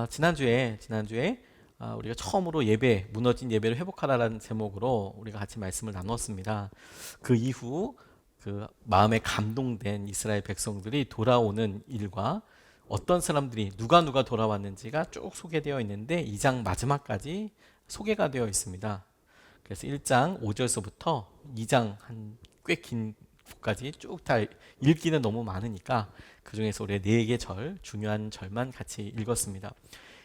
지난주에 우리가 처음으로 예배, 무너진 예배를 회복하라라는 제목으로 우리가 같이 말씀을 나눴습니다. 그 이후 그 마음에 감동된 이스라엘 백성들이 돌아오는 일과 어떤 사람들이 누가 돌아왔는지가 쭉 소개되어 있는데 2장 마지막까지 소개가 되어 있습니다. 그래서 1장 5절서부터 2장 한 꽤 긴 부까지 쭉 다 읽기는 너무 많으니까 그 중에서 우리가 4개 절, 중요한 절만 같이 읽었습니다.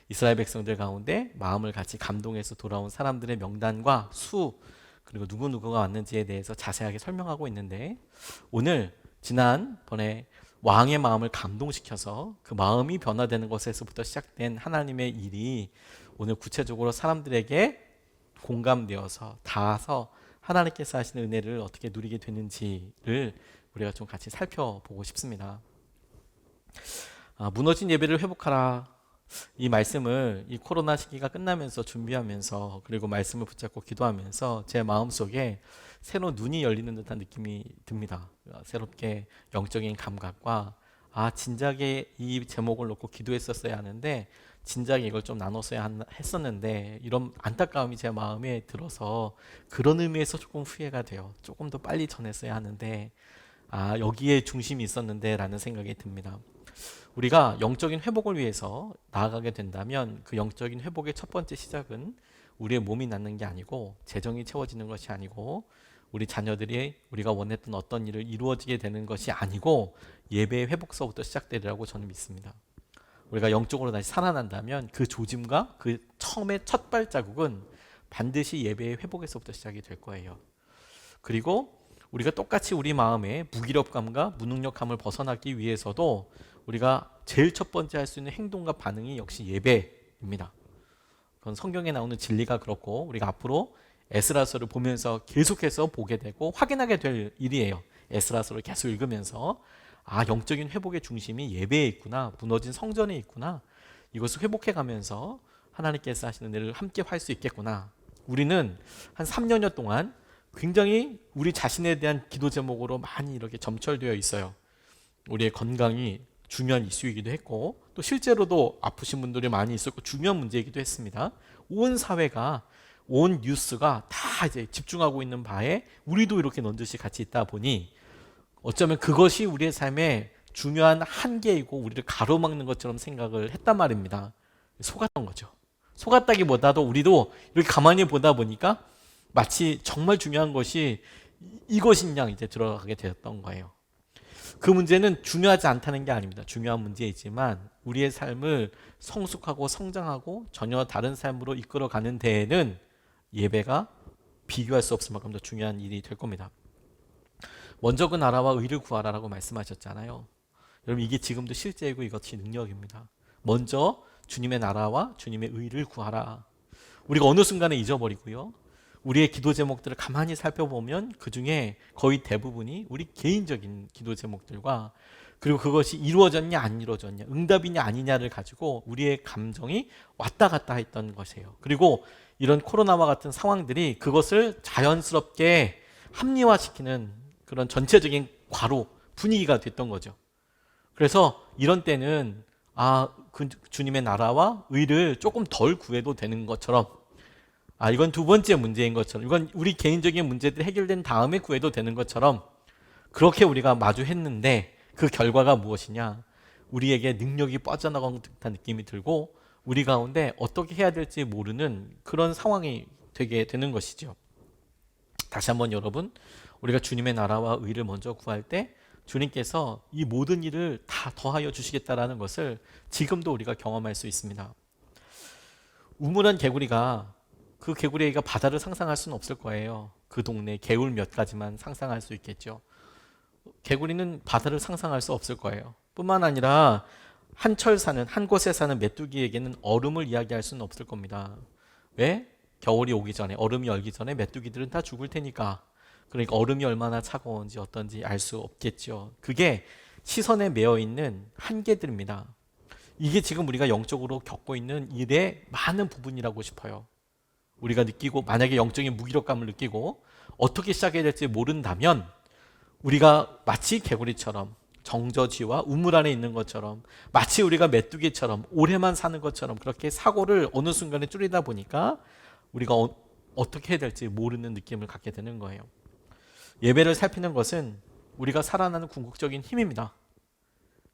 이스라엘 백성들 가운데 마음을 같이 감동해서 돌아온 사람들의 명단과 수, 그리고 누구가 왔는지에 대해서 자세하게 설명하고 있는데, 오늘 지난번에 왕의 마음을 감동시켜서 그 마음이 변화되는 것에서부터 시작된 하나님의 일이 오늘 구체적으로 사람들에게 공감되어서 닿아서 하나님께서 하시는 은혜를 어떻게 누리게 되는지를 우리가 좀 같이 살펴보고 싶습니다. 무너진 예배를 회복하라, 이 말씀을 이 코로나 시기가 끝나면서 준비하면서, 그리고 말씀을 붙잡고 기도하면서 제 마음속에 새로운 눈이 열리는 듯한 느낌이 듭니다. 새롭게 영적인 감각과 진작에 이 제목을 놓고 기도했었어야 하는데, 진작에 이걸 좀 나눴어야 했었는데, 이런 안타까움이 제 마음에 들어서 그런 의미에서 조금 후회가 돼요. 조금 더 빨리 전했어야 하는데, 여기에 중심이 있었는데 라는 생각이 듭니다. 우리가 영적인 회복을 위해서 나아가게 된다면 그 영적인 회복의 첫 번째 시작은 우리의 몸이 낫는 게 아니고, 재정이 채워지는 것이 아니고, 우리 자녀들이 우리가 원했던 어떤 일을 이루어지게 되는 것이 아니고, 예배의 회복서부터 시작되리라고 저는 믿습니다. 우리가 영적으로 다시 살아난다면 그 조짐과 그 처음의 첫 발자국은 반드시 예배의 회복에서부터 시작이 될 거예요. 그리고 우리가 똑같이 우리 마음의 무기력감과 무능력함을 벗어나기 위해서도 우리가 제일 첫 번째 할 수 있는 행동과 반응이 역시 예배입니다. 그건 성경에 나오는 진리가 그렇고, 우리가 앞으로 에스라서를 보면서 계속해서 보게 되고 확인하게 될 일이에요. 에스라서를 계속 읽으면서 영적인 회복의 중심이 예배에 있구나, 무너진 성전에 있구나, 이것을 회복해 가면서 하나님께서 하시는 일을 함께 할 수 있겠구나. 우리는 한 3년여 동안 굉장히 우리 자신에 대한 기도 제목으로 많이 이렇게 점철되어 있어요. 우리의 건강이 중요한 이슈이기도 했고, 또 실제로도 아프신 분들이 많이 있었고 중요한 문제이기도 했습니다. 온 사회가, 온 뉴스가 다 이제 집중하고 있는 바에 우리도 이렇게 넌듯이 같이 있다 보니 어쩌면 그것이 우리의 삶의 중요한 한계이고 우리를 가로막는 것처럼 생각을 했단 말입니다. 속았던 거죠. 속았다기보다도 우리도 이렇게 가만히 보다 보니까 마치 정말 중요한 것이 이것인 양 이제 들어가게 되었던 거예요. 그 문제는 중요하지 않다는 게 아닙니다. 중요한 문제이지만 우리의 삶을 성숙하고 성장하고 전혀 다른 삶으로 이끌어가는 데에는 예배가 비교할 수 없을 만큼 더 중요한 일이 될 겁니다. 먼저 그 나라와 의를 구하라라고 말씀하셨잖아요. 여러분, 이게 지금도 실제이고 이것이 능력입니다. 먼저 주님의 나라와 주님의 의를 구하라. 우리가 어느 순간에 잊어버리고요, 우리의 기도 제목들을 가만히 살펴보면 그 중에 거의 대부분이 우리 개인적인 기도 제목들과, 그리고 그것이 이루어졌냐 안 이루어졌냐, 응답이냐 아니냐를 가지고 우리의 감정이 왔다 갔다 했던 것이에요. 그리고 이런 코로나와 같은 상황들이 그것을 자연스럽게 합리화시키는 그런 전체적인 과로 분위기가 됐던 거죠. 그래서 이런 때는 그 주님의 나라와 의를 조금 덜 구해도 되는 것처럼, 이건 두 번째 문제인 것처럼, 이건 우리 개인적인 문제들이 해결된 다음에 구해도 되는 것처럼 그렇게 우리가 마주했는데, 그 결과가 무엇이냐? 우리에게 능력이 빠져나간 듯한 느낌이 들고 우리 가운데 어떻게 해야 될지 모르는 그런 상황이 되게 되는 것이죠. 다시 한번 여러분, 우리가 주님의 나라와 의를 먼저 구할 때 주님께서 이 모든 일을 다 더하여 주시겠다라는 것을 지금도 우리가 경험할 수 있습니다. 우물한 개구리가, 그 개구리가 바다를 상상할 수는 없을 거예요. 그 동네 개울 몇 가지만 상상할 수 있겠죠. 개구리는 바다를 상상할 수 없을 거예요. 뿐만 아니라 한 곳에 사는 메뚜기에게는 얼음을 이야기할 수는 없을 겁니다. 왜? 겨울이 오기 전에, 얼음이 얼기 전에 메뚜기들은 다 죽을 테니까. 그러니까 얼음이 얼마나 차가운지 어떤지 알 수 없겠죠. 그게 시선에 매여 있는 한계들입니다. 이게 지금 우리가 영적으로 겪고 있는 일의 많은 부분이라고 싶어요. 우리가 느끼고, 만약에 영적인 무기력감을 느끼고 어떻게 시작해야 될지 모른다면 우리가 마치 개구리처럼 정저지와 우물 안에 있는 것처럼, 마치 우리가 메뚜기처럼 오래만 사는 것처럼 그렇게 사고를 어느 순간에 줄이다 보니까 우리가 어떻게 해야 될지 모르는 느낌을 갖게 되는 거예요. 예배를 살피는 것은 우리가 살아나는 궁극적인 힘입니다.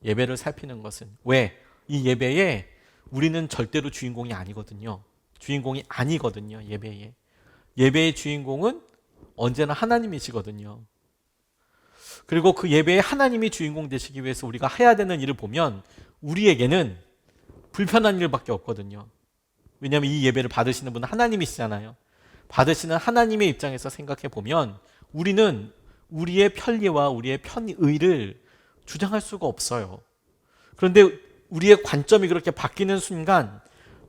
예배를 살피는 것은. 왜? 이 예배에 우리는 절대로 주인공이 아니거든요. 주인공이 아니거든요. 예배에. 예배의 주인공은 언제나 하나님이시거든요. 그리고 그 예배에 하나님이 주인공 되시기 위해서 우리가 해야 되는 일을 보면 우리에게는 불편한 일밖에 없거든요. 왜냐하면 이 예배를 받으시는 분은 하나님이시잖아요. 받으시는 하나님의 입장에서 생각해 보면 우리는 우리의 편리와 우리의 편의를 주장할 수가 없어요. 그런데 우리의 관점이 그렇게 바뀌는 순간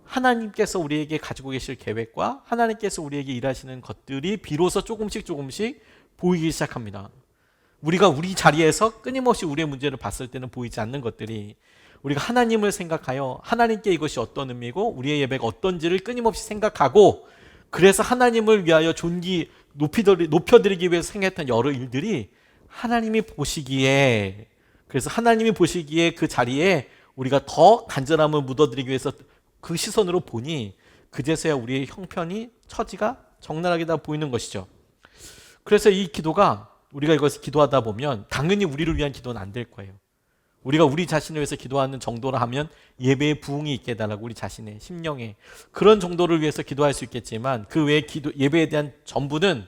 하나님께서 우리에게 가지고 계실 계획과 하나님께서 우리에게 일하시는 것들이 비로소 조금씩 보이기 시작합니다. 우리가 우리 자리에서 끊임없이 우리의 문제를 봤을 때는 보이지 않는 것들이 우리가 하나님을 생각하여 하나님께 이것이 어떤 의미고 우리의 예배가 어떤지를 끊임없이 생각하고 그래서 하나님을 위하여 높여드리기 위해서 생각했던 여러 일들이 하나님이 보시기에 그 자리에 우리가 더 간절함을 묻어드리기 위해서 그 시선으로 보니 그제서야 우리의 형편이 처지가 적나라하게 다 보이는 것이죠. 그래서 이 기도가 우리가 이것을 기도하다 보면 당연히 우리를 위한 기도는 안 될 거예요. 우리가 우리 자신을 위해서 기도하는 정도라 하면 예배의 부흥이 있게 해달라고 우리 자신의 심령에 그런 정도를 위해서 기도할 수 있겠지만 그 외에 예배에 대한 전부는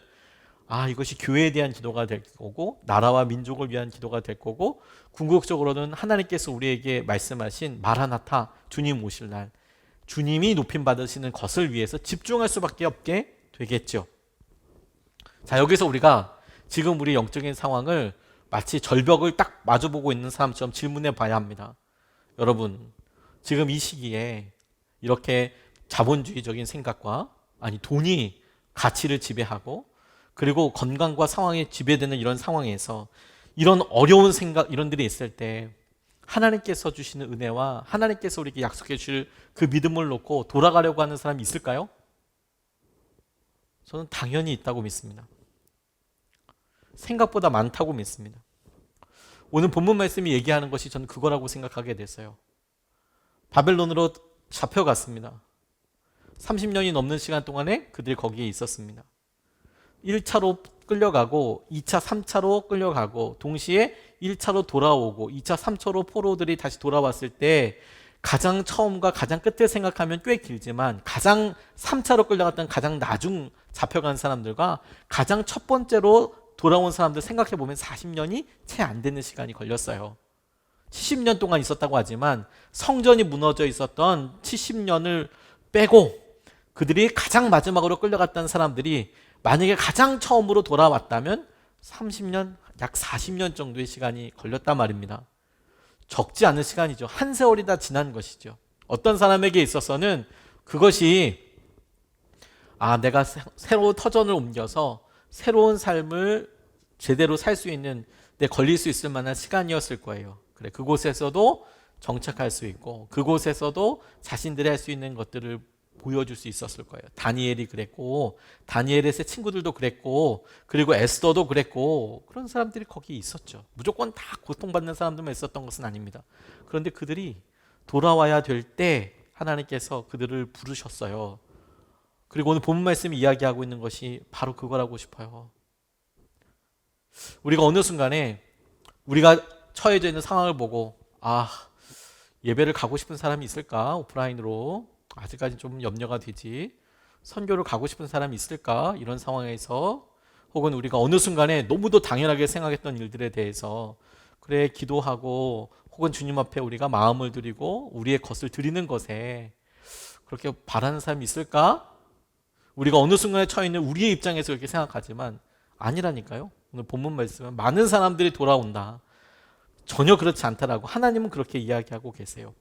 이것이 교회에 대한 기도가 될 거고 나라와 민족을 위한 기도가 될 거고 궁극적으로는 하나님께서 우리에게 말씀하신 마라나타 주님 오실 날 주님이 높임 받으시는 것을 위해서 집중할 수밖에 없게 되겠죠. 자, 여기서 우리가 지금 우리 영적인 상황을 마치 절벽을 딱 마주보고 있는 사람처럼 질문해 봐야 합니다. 여러분, 지금 이 시기에 이렇게 자본주의적인 생각과 돈이 가치를 지배하고 그리고 건강과 상황에 지배되는 이런 상황에서 이런 어려운 생각 이런들이 있을 때 하나님께서 주시는 은혜와 하나님께서 우리에게 약속해 주실 그 믿음을 놓고 돌아가려고 하는 사람이 있을까요? 저는 당연히 있다고 믿습니다. 생각보다 많다고 믿습니다. 오늘 본문 말씀이 얘기하는 것이 저는 그거라고 생각하게 됐어요. 바벨론으로 잡혀갔습니다. 30년이 넘는 시간 동안에 그들이 거기에 있었습니다. 1차로 끌려가고 2차, 3차로 끌려가고 동시에 1차로 돌아오고 2차, 3차로 포로들이 다시 돌아왔을 때 가장 처음과 가장 끝을 생각하면 꽤 길지만 가장 3차로 끌려갔던 가장 나중 잡혀간 사람들과 가장 첫 번째로 돌아온 사람들 생각해보면 40년이 채 안 되는 시간이 걸렸어요. 70년 동안 있었다고 하지만 성전이 무너져 있었던 70년을 빼고 그들이 가장 마지막으로 끌려갔던 사람들이 만약에 가장 처음으로 돌아왔다면 30년, 약 40년 정도의 시간이 걸렸단 말입니다. 적지 않은 시간이죠. 한 세월이 다 지난 것이죠. 어떤 사람에게 있어서는 그것이 내가 새로운 터전을 옮겨서 새로운 삶을 제대로 살 수 있는 데 걸릴 수 있을 만한 시간이었을 거예요. 그래, 그곳에서도 정착할 수 있고 그곳에서도 자신들이 할 수 있는 것들을 보여줄 수 있었을 거예요. 다니엘이 그랬고 다니엘의 친구들도 그랬고 그리고 에스더도 그랬고 그런 사람들이 거기 있었죠. 무조건 다 고통받는 사람들만 있었던 것은 아닙니다. 그런데 그들이 돌아와야 될 때 하나님께서 그들을 부르셨어요. 그리고 오늘 본문 말씀이 이야기하고 있는 것이 바로 그거라고 싶어요. 우리가 어느 순간에 우리가 처해져 있는 상황을 보고 예배를 가고 싶은 사람이 있을까? 오프라인으로 아직까지 좀 염려가 되지. 선교를 가고 싶은 사람이 있을까? 이런 상황에서 혹은 우리가 어느 순간에 너무도 당연하게 생각했던 일들에 대해서 그래 기도하고 혹은 주님 앞에 우리가 마음을 드리고 우리의 것을 드리는 것에 그렇게 바라는 사람이 있을까? 우리가 어느 순간에 처해 있는 우리의 입장에서 그렇게 생각하지만 아니라니까요. 오늘 본문 말씀은 많은 사람들이 돌아온다. 전혀 그렇지 않다라고 하나님은 그렇게 이야기하고 계세요.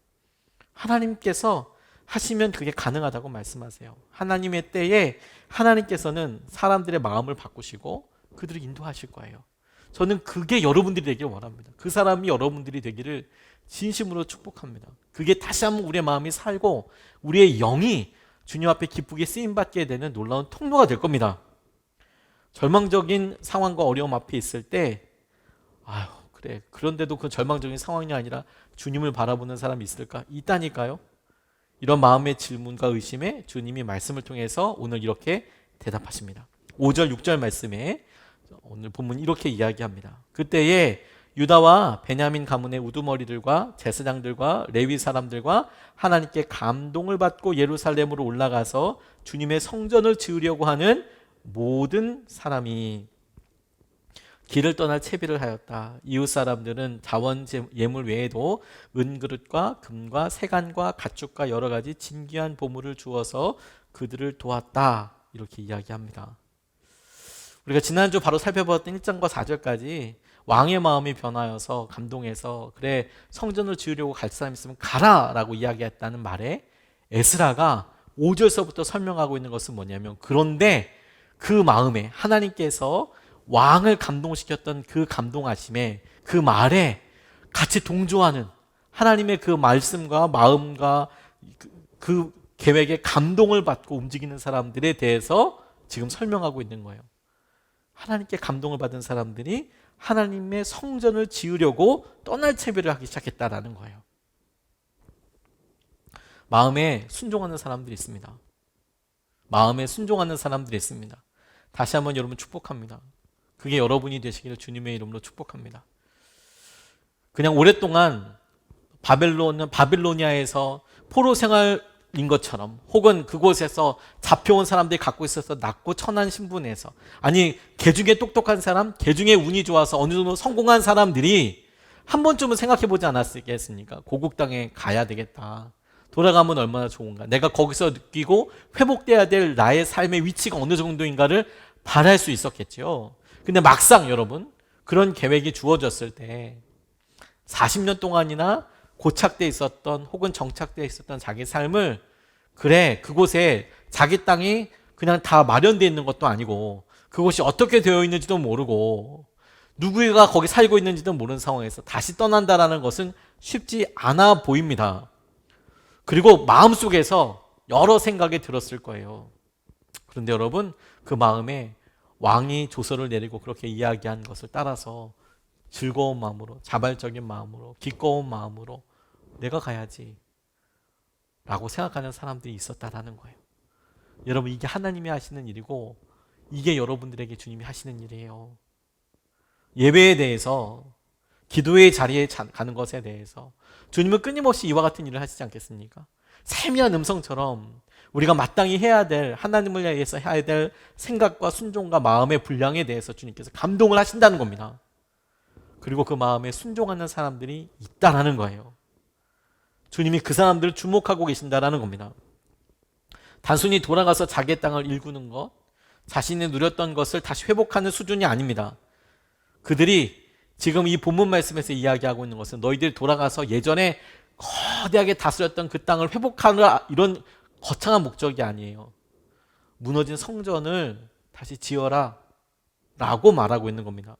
하나님께서 하시면 그게 가능하다고 말씀하세요. 하나님의 때에 하나님께서는 사람들의 마음을 바꾸시고 그들을 인도하실 거예요. 저는 그게 여러분들이 되기를 원합니다. 그 사람이 여러분들이 되기를 진심으로 축복합니다. 그게 다시 한번 우리의 마음이 살고 우리의 영이 주님 앞에 기쁘게 쓰임받게 되는 놀라운 통로가 될 겁니다. 절망적인 상황과 어려움 앞에 있을 때 그래, 그런데도 그 절망적인 상황이 아니라 주님을 바라보는 사람이 있을까? 있다니까요. 이런 마음의 질문과 의심에 주님이 말씀을 통해서 오늘 이렇게 대답하십니다. 5절 6절 말씀에 오늘 본문 이렇게 이야기합니다. 그때에 유다와 베냐민 가문의 우두머리들과 제사장들과 레위 사람들과 하나님께 감동을 받고 예루살렘으로 올라가서 주님의 성전을 지으려고 하는 모든 사람이 길을 떠날 채비를 하였다. 이웃 사람들은 자원 예물 외에도 은그릇과 금과 세간과 가축과 여러 가지 진귀한 보물을 주어서 그들을 도왔다. 이렇게 이야기합니다. 우리가 지난주 바로 살펴봤던 1장과 4절까지 왕의 마음이 변하여서 감동해서 그래 성전을 지으려고 갈 사람 있으면 가라라고 이야기했다는 말에 에스라가 5절서부터 설명하고 있는 것은 뭐냐면, 그런데 그 마음에 하나님께서 왕을 감동시켰던 그 감동하심에 그 말에 같이 동조하는 하나님의 그 말씀과 마음과 그 계획에 감동을 받고 움직이는 사람들에 대해서 지금 설명하고 있는 거예요. 하나님께 감동을 받은 사람들이 하나님의 성전을 지으려고 떠날 채비를 하기 시작했다라는 거예요. 마음에 순종하는 사람들이 있습니다. 마음에 순종하는 사람들이 있습니다. 다시 한번 여러분 축복합니다. 그게 여러분이 되시기를 주님의 이름으로 축복합니다. 그냥 오랫동안 바빌로니아에서 포로 생활인 것처럼, 혹은 그곳에서 잡혀온 사람들이 갖고 있어서 낮고 천한 신분에서, 아니 개중에 똑똑한 사람, 개중에 운이 좋아서 어느 정도 성공한 사람들이 한 번쯤은 생각해 보지 않았겠습니까? 고국 땅에 가야 되겠다. 돌아가면 얼마나 좋은가. 내가 거기서 느끼고 회복돼야 될 나의 삶의 위치가 어느 정도인가를 바랄 수 있었겠죠. 근데 막상 여러분, 그런 계획이 주어졌을 때 40년 동안이나 고착돼 있었던 혹은 정착돼 있었던 자기 삶을, 그래 그곳에 자기 땅이 그냥 다 마련되어 있는 것도 아니고 그곳이 어떻게 되어 있는지도 모르고 누구가 거기 살고 있는지도 모르는 상황에서 다시 떠난다라는 것은 쉽지 않아 보입니다. 그리고 마음속에서 여러 생각이 들었을 거예요. 그런데 여러분, 그 마음에 왕이 조서를 내리고 그렇게 이야기한 것을 따라서 즐거운 마음으로, 자발적인 마음으로, 기꺼운 마음으로 내가 가야지 라고 생각하는 사람들이 있었다라는 거예요. 여러분, 이게 하나님이 하시는 일이고 이게 여러분들에게 주님이 하시는 일이에요. 예배에 대해서, 기도의 자리에 가는 것에 대해서 주님은 끊임없이 이와 같은 일을 하시지 않겠습니까? 세미한 음성처럼 우리가 마땅히 해야 될, 하나님을 위해서 해야 될 생각과 순종과 마음의 분량에 대해서 주님께서 감동을 하신다는 겁니다. 그리고 그 마음에 순종하는 사람들이 있다라는 거예요. 주님이 그 사람들을 주목하고 계신다라는 겁니다. 단순히 돌아가서 자기의 땅을 일구는 것, 자신이 누렸던 것을 다시 회복하는 수준이 아닙니다. 그들이 지금 이 본문 말씀에서 이야기하고 있는 것은 너희들이 돌아가서 예전에 거대하게 다스렸던 그 땅을 회복하느라, 이런 거창한 목적이 아니에요. 무너진 성전을 다시 지어라 라고 말하고 있는 겁니다.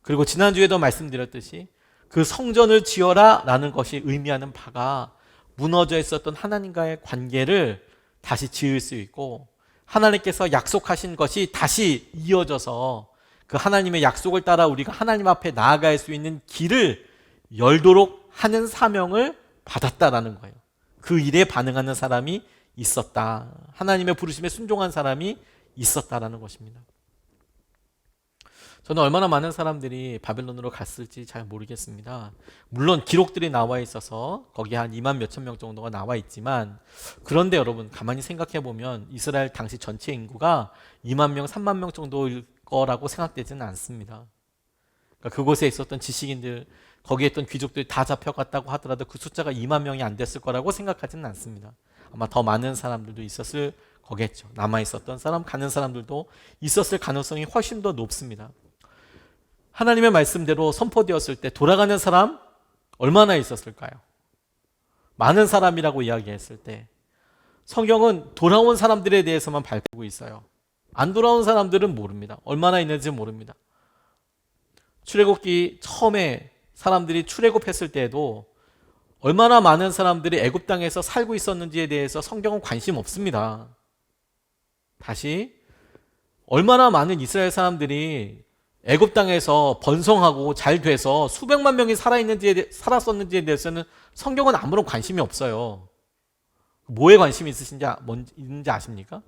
그리고 지난주에도 말씀드렸듯이 그 성전을 지어라 라는 것이 의미하는 바가 무너져 있었던 하나님과의 관계를 다시 지을 수 있고, 하나님께서 약속하신 것이 다시 이어져서 그 하나님의 약속을 따라 우리가 하나님 앞에 나아갈 수 있는 길을 열도록 하는 사명을 받았다라는 거예요. 그 일에 반응하는 사람이 있었다. 하나님의 부르심에 순종한 사람이 있었다라는 것입니다. 저는 얼마나 많은 사람들이 바벨론으로 갔을지 잘 모르겠습니다. 물론 기록들이 나와 있어서 거기에 한 2만 몇천 명 정도가 나와 있지만, 그런데 여러분 가만히 생각해 보면 이스라엘 당시 전체 인구가 2만 명, 3만 명 정도일 거라고 생각되지는 않습니다. 그러니까 그곳에 있었던 지식인들, 거기에 있던 귀족들이 다 잡혀갔다고 하더라도 그 숫자가 2만 명이 안 됐을 거라고 생각하지는 않습니다. 아마 더 많은 사람들도 있었을 거겠죠. 남아있었던 사람, 가는 사람들도 있었을 가능성이 훨씬 더 높습니다. 하나님의 말씀대로 선포되었을 때 돌아가는 사람 얼마나 있었을까요? 많은 사람이라고 이야기했을 때 성경은 돌아온 사람들에 대해서만 밝히고 있어요. 안 돌아온 사람들은 모릅니다. 얼마나 있는지 모릅니다. 출애굽기 처음에 사람들이 출애굽했을 때에도 얼마나 많은 사람들이 애굽 땅에서 살고 있었는지에 대해서 성경은 관심 없습니다. 다시 얼마나 많은 이스라엘 사람들이 애굽 땅에서 번성하고 잘 돼서 수백만 명이 살았었는지에 대해서는 성경은 아무런 관심이 없어요. 뭐에 관심이 있는지 아십니까?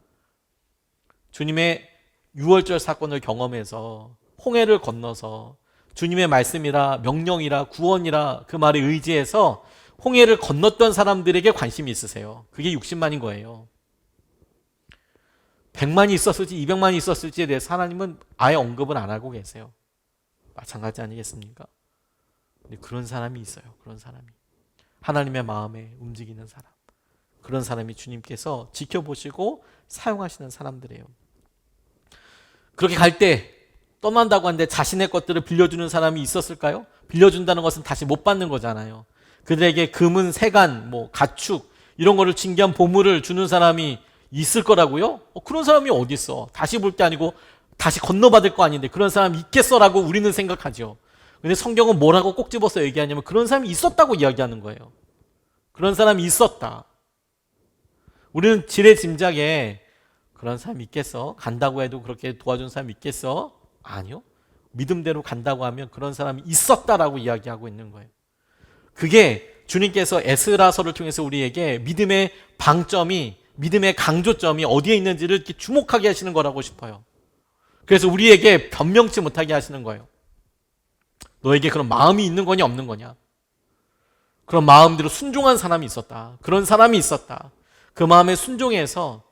주님의 유월절 사건을 경험해서 홍해를 건너서 주님의 말씀이라 명령이라 구원이라 그 말에 의지해서 홍해를 건넜던 사람들에게 관심이 있으세요. 그게 60만인 거예요. 100만이 있었을지 200만이 있었을지에 대해서 하나님은 아예 언급을 안 하고 계세요. 마찬가지 아니겠습니까? 근데 그런 사람이 있어요. 그런 사람이. 하나님의 마음에 움직이는 사람. 그런 사람이 주님께서 지켜보시고 사용하시는 사람들이에요. 그렇게 갈 때 떠난다고 하는데 자신의 것들을 빌려주는 사람이 있었을까요? 빌려준다는 것은 다시 못 받는 거잖아요. 그들에게 금은 세간, 가축 이런 거를 진귀한 보물을 주는 사람이 있을 거라고요? 그런 사람이 어디 있어? 다시 볼 게 아니고 다시 건너받을 거 아닌데 그런 사람이 있겠어라고 우리는 생각하죠. 근데 성경은 뭐라고 꼭 집어서 얘기하냐면 그런 사람이 있었다고 이야기하는 거예요. 그런 사람이 있었다. 우리는 지레짐작에 그런 사람이 있겠어? 간다고 해도 그렇게 도와준 사람이 있겠어? 아니요. 믿음대로 간다고 하면 그런 사람이 있었다라고 이야기하고 있는 거예요. 그게 주님께서 에스라서를 통해서 우리에게 믿음의 방점이, 믿음의 강조점이 어디에 있는지를 이렇게 주목하게 하시는 거라고 싶어요. 그래서 우리에게 변명치 못하게 하시는 거예요. 너에게 그런 마음이 있는 거냐 없는 거냐. 그런 마음대로 순종한 사람이 있었다. 그런 사람이 있었다. 그 마음에 순종해서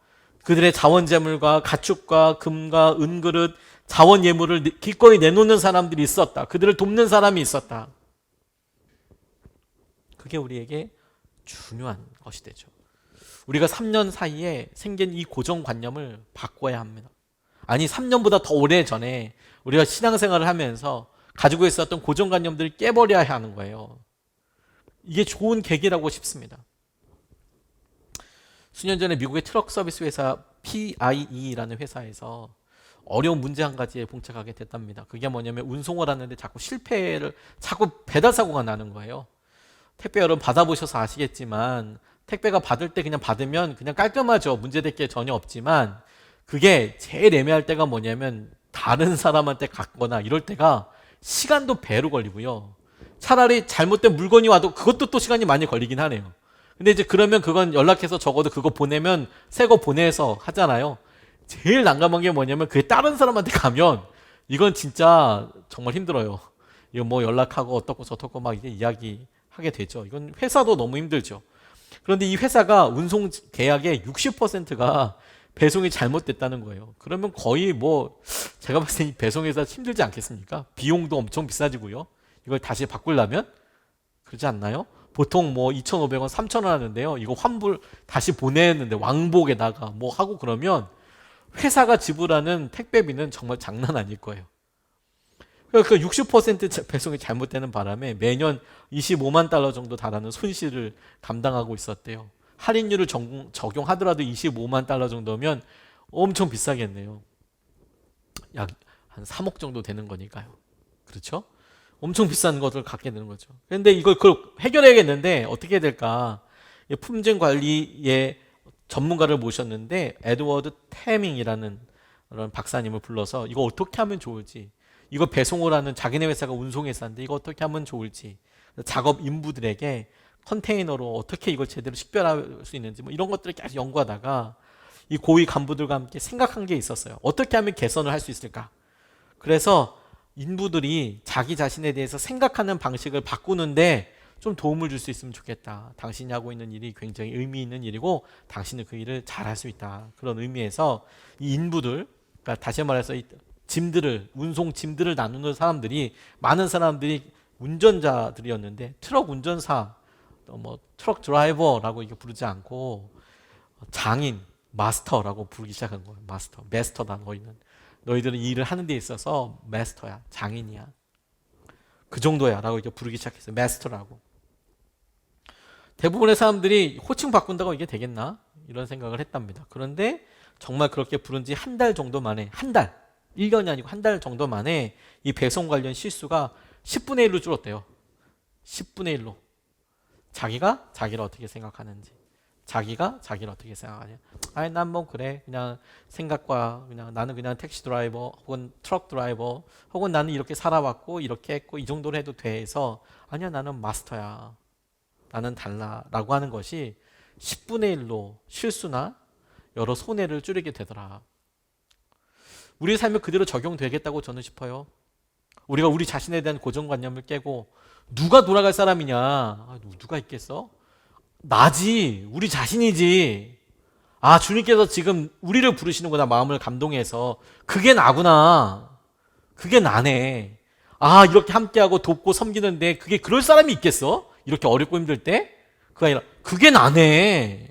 그들의 자원재물과 가축과 금과 은그릇, 자원예물을 기꺼이 내놓는 사람들이 있었다. 그들을 돕는 사람이 있었다. 그게 우리에게 중요한 것이 되죠. 우리가 3년 사이에 생긴 이 고정관념을 바꿔야 합니다. 아니 3년보다 더 오래 전에 우리가 신앙생활을 하면서 가지고 있었던 고정관념들을 깨버려야 하는 거예요. 이게 좋은 계기라고 싶습니다. 수년 전에 미국의 트럭 서비스 회사 PIE라는 회사에서 어려운 문제 한 가지에 봉착하게 됐답니다. 그게 뭐냐면 운송을 하는데 자꾸 배달 사고가 나는 거예요. 택배 여러분 받아보셔서 아시겠지만 택배가 받을 때 그냥 받으면 그냥 깔끔하죠. 문제될 게 전혀 없지만 그게 제일 애매할 때가 뭐냐면 다른 사람한테 갖거나 이럴 때가 시간도 배로 걸리고요. 차라리 잘못된 물건이 와도 그것도 또 시간이 많이 걸리긴 하네요. 근데 이제 그러면 그건 연락해서 적어도 그거 보내면 새 거 보내서 하잖아요. 제일 난감한 게 뭐냐면 그게 다른 사람한테 가면 이건 진짜 정말 힘들어요. 이거 연락하고 어떻고 저떻고 막 이제 이야기하게 되죠. 이건 회사도 너무 힘들죠. 그런데 이 회사가 운송 계약의 60%가 배송이 잘못됐다는 거예요. 그러면 거의 제가 봤을 때 이 배송회사 힘들지 않겠습니까? 비용도 엄청 비싸지고요. 이걸 다시 바꾸려면 그러지 않나요? 보통 2,500원, 3,000원 하는데요. 이거 환불 다시 보내는데 왕복에다가 하고 그러면 회사가 지불하는 택배비는 정말 장난 아닐 거예요. 그러니까 60% 배송이 잘못되는 바람에 매년 25만 달러 정도 달하는 손실을 감당하고 있었대요. 할인율을 적용하더라도 25만 달러 정도면 엄청 비싸겠네요. 약 한 3억 정도 되는 거니까요. 그렇죠? 엄청 비싼 것을 갖게 되는 거죠. 그런데 그걸 해결해야겠는데 어떻게 해야 될까? 품질 관리의 전문가를 모셨는데 에드워드 태밍이라는 그런 박사님을 불러서 이거 어떻게 하면 좋을지, 이거 배송을 하는 자기네 회사가 운송회사인데 이거 어떻게 하면 좋을지, 작업 인부들에게 컨테이너로 어떻게 이걸 제대로 식별할 수 있는지 이런 것들을 계속 연구하다가 이 고위 간부들과 함께 생각한 게 있었어요. 어떻게 하면 개선을 할 수 있을까? 그래서 인부들이 자기 자신에 대해서 생각하는 방식을 바꾸는데 좀 도움을 줄 수 있으면 좋겠다. 당신이 하고 있는 일이 굉장히 의미 있는 일이고 당신은 그 일을 잘할 수 있다. 그런 의미에서 이 인부들, 그러니까 다시 말해서 이 운송 짐들을 나누는 사람들이, 많은 사람들이 운전자들이었는데 트럭 운전사, 트럭 드라이버라고 이렇게 부르지 않고 장인, 마스터라고 부르기 시작한 거예요. 마스터다. 너희들은 이 일을 하는 데 있어서 마스터야, 장인이야. 그 정도야 라고 이렇게 부르기 시작했어요. 마스터라고. 대부분의 사람들이 호칭 바꾼다고 이게 되겠나? 이런 생각을 했답니다. 그런데 정말 그렇게 부른 지 한 달 정도 만에, 1년이 아니고 한 달 정도 만에 이 배송 관련 실수가 10분의 1로 줄었대요. 10분의 1로. 자기가 자기를 어떻게 생각하는지, 자기를 어떻게 생각하냐? 아니 난 뭐 그래 그냥 생각과 그냥 나는 그냥 택시 드라이버 혹은 트럭 드라이버 혹은 나는 이렇게 살아왔고 이렇게 했고 이 정도로 해도 돼 해서 아니야 나는 마스터야 나는 달라라고 하는 것이 10분의 1로 실수나 여러 손해를 줄이게 되더라. 우리의 삶에 그대로 적용되겠다고 저는 싶어요. 우리가 우리 자신에 대한 고정관념을 깨고 누가 돌아갈 사람이냐? 누가 있겠어? 나지. 우리 자신이지. 아, 주님께서 지금 우리를 부르시는구나. 마음을 감동해서. 그게 나구나. 그게 나네. 아, 이렇게 함께하고 돕고 섬기는데 그게 그럴 사람이 있겠어? 이렇게 어렵고 힘들 때? 그게 아니라 그게 나네.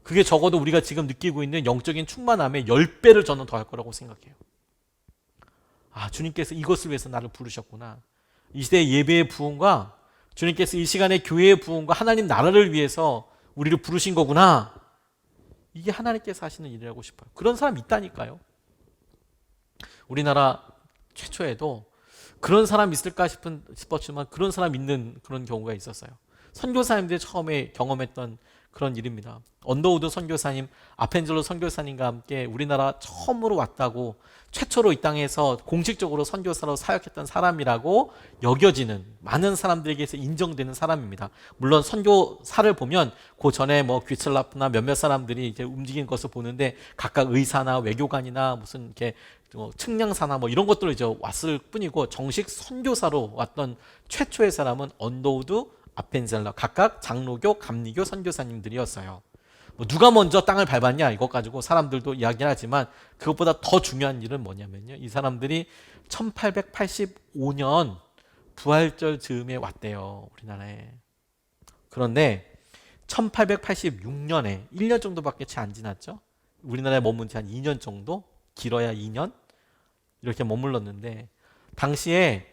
그게 적어도 우리가 지금 느끼고 있는 영적인 충만함의 10배를 저는 더 할 거라고 생각해요. 아, 주님께서 이것을 위해서 나를 부르셨구나. 이 시대의 예배의 부흥과 주님께서 이 시간의 교회의 부흥과 하나님 나라를 위해서 우리를 부르신 거구나. 이게 하나님께서 하시는 일이라고 싶어요. 그런 사람 있다니까요. 우리나라 최초에도 그런 사람 있을까 싶었지만 그런 사람 있는 그런 경우가 있었어요. 선교사님들이 처음에 경험했던 그런 일입니다. 언더우드 선교사님, 아펜젤로 선교사님과 함께 우리나라 처음으로 왔다고 최초로 이 땅에서 공식적으로 선교사로 사역했던 사람이라고 여겨지는 많은 사람들에게서 인정되는 사람입니다. 물론 선교사를 보면 그 전에 뭐 귀슬라프나 몇몇 사람들이 이제 움직이는 것을 보는데 각각 의사나 외교관이나 무슨 이렇게 측량사나 뭐 이런 것들로 이제 왔을 뿐이고 정식 선교사로 왔던 최초의 사람은 언더우드 아펜젤러 각각 장로교, 감리교 선교사님들이었어요. 뭐 누가 먼저 땅을 밟았냐 이것 가지고 사람들도 이야기를 하지만 그것보다 더 중요한 일은 뭐냐면요. 이 사람들이 1885년 부활절 즈음에 왔대요. 우리나라에. 그런데 1886년에 1년 정도밖에 채 안 지났죠. 우리나라에 머문 지 한 2년 정도? 길어야 2년? 이렇게 머물렀는데 당시에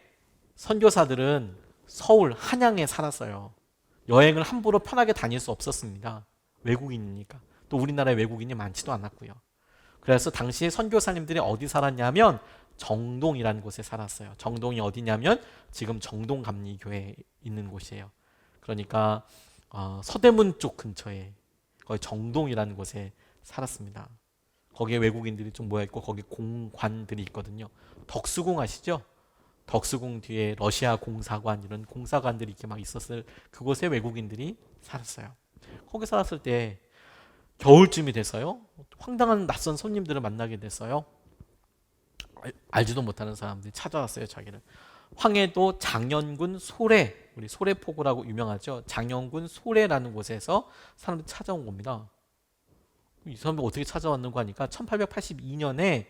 선교사들은 서울, 한양에 살았어요. 여행을 함부로 편하게 다닐 수 없었습니다. 외국인이니까. 또 우리나라에 외국인이 많지도 않았고요. 그래서 당시에 선교사님들이 어디 살았냐면 정동이라는 곳에 살았어요. 정동이 어디냐면 지금 정동감리교회에 있는 곳이에요. 그러니까 서대문 쪽 근처에 거기 정동이라는 곳에 살았습니다. 거기에 외국인들이 좀 모여있고 거기 공관들이 있거든요. 덕수궁 아시죠? 덕수궁 뒤에 러시아 공사관 이런 공사관들이 이렇게 막 있었을 그곳에 외국인들이 살았어요. 거기 살았을 때 겨울쯤이 돼서요. 황당한 낯선 손님들을 만나게 됐어요. 알지도 못하는 사람들이 찾아왔어요. 자기를. 황해도 장현군 소래, 우리 소래포구라고 유명하죠. 장현군 소래라는 곳에서 사람들이 찾아온 겁니다. 이 사람이 어떻게 찾아왔는가 하니까 1882년에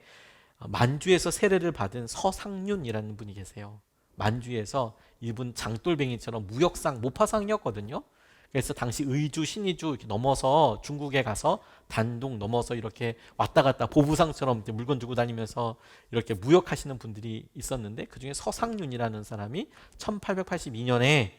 만주에서 세례를 받은 서상륜이라는 분이 계세요. 만주에서 이분 장돌뱅이처럼 무역상, 모파상이었거든요. 그래서 당시 의주, 신의주 이렇게 넘어서 중국에 가서 단동 넘어서 이렇게 왔다 갔다 보부상처럼 물건 두고 다니면서 이렇게 무역하시는 분들이 있었는데 그중에 서상륜이라는 사람이 1882년에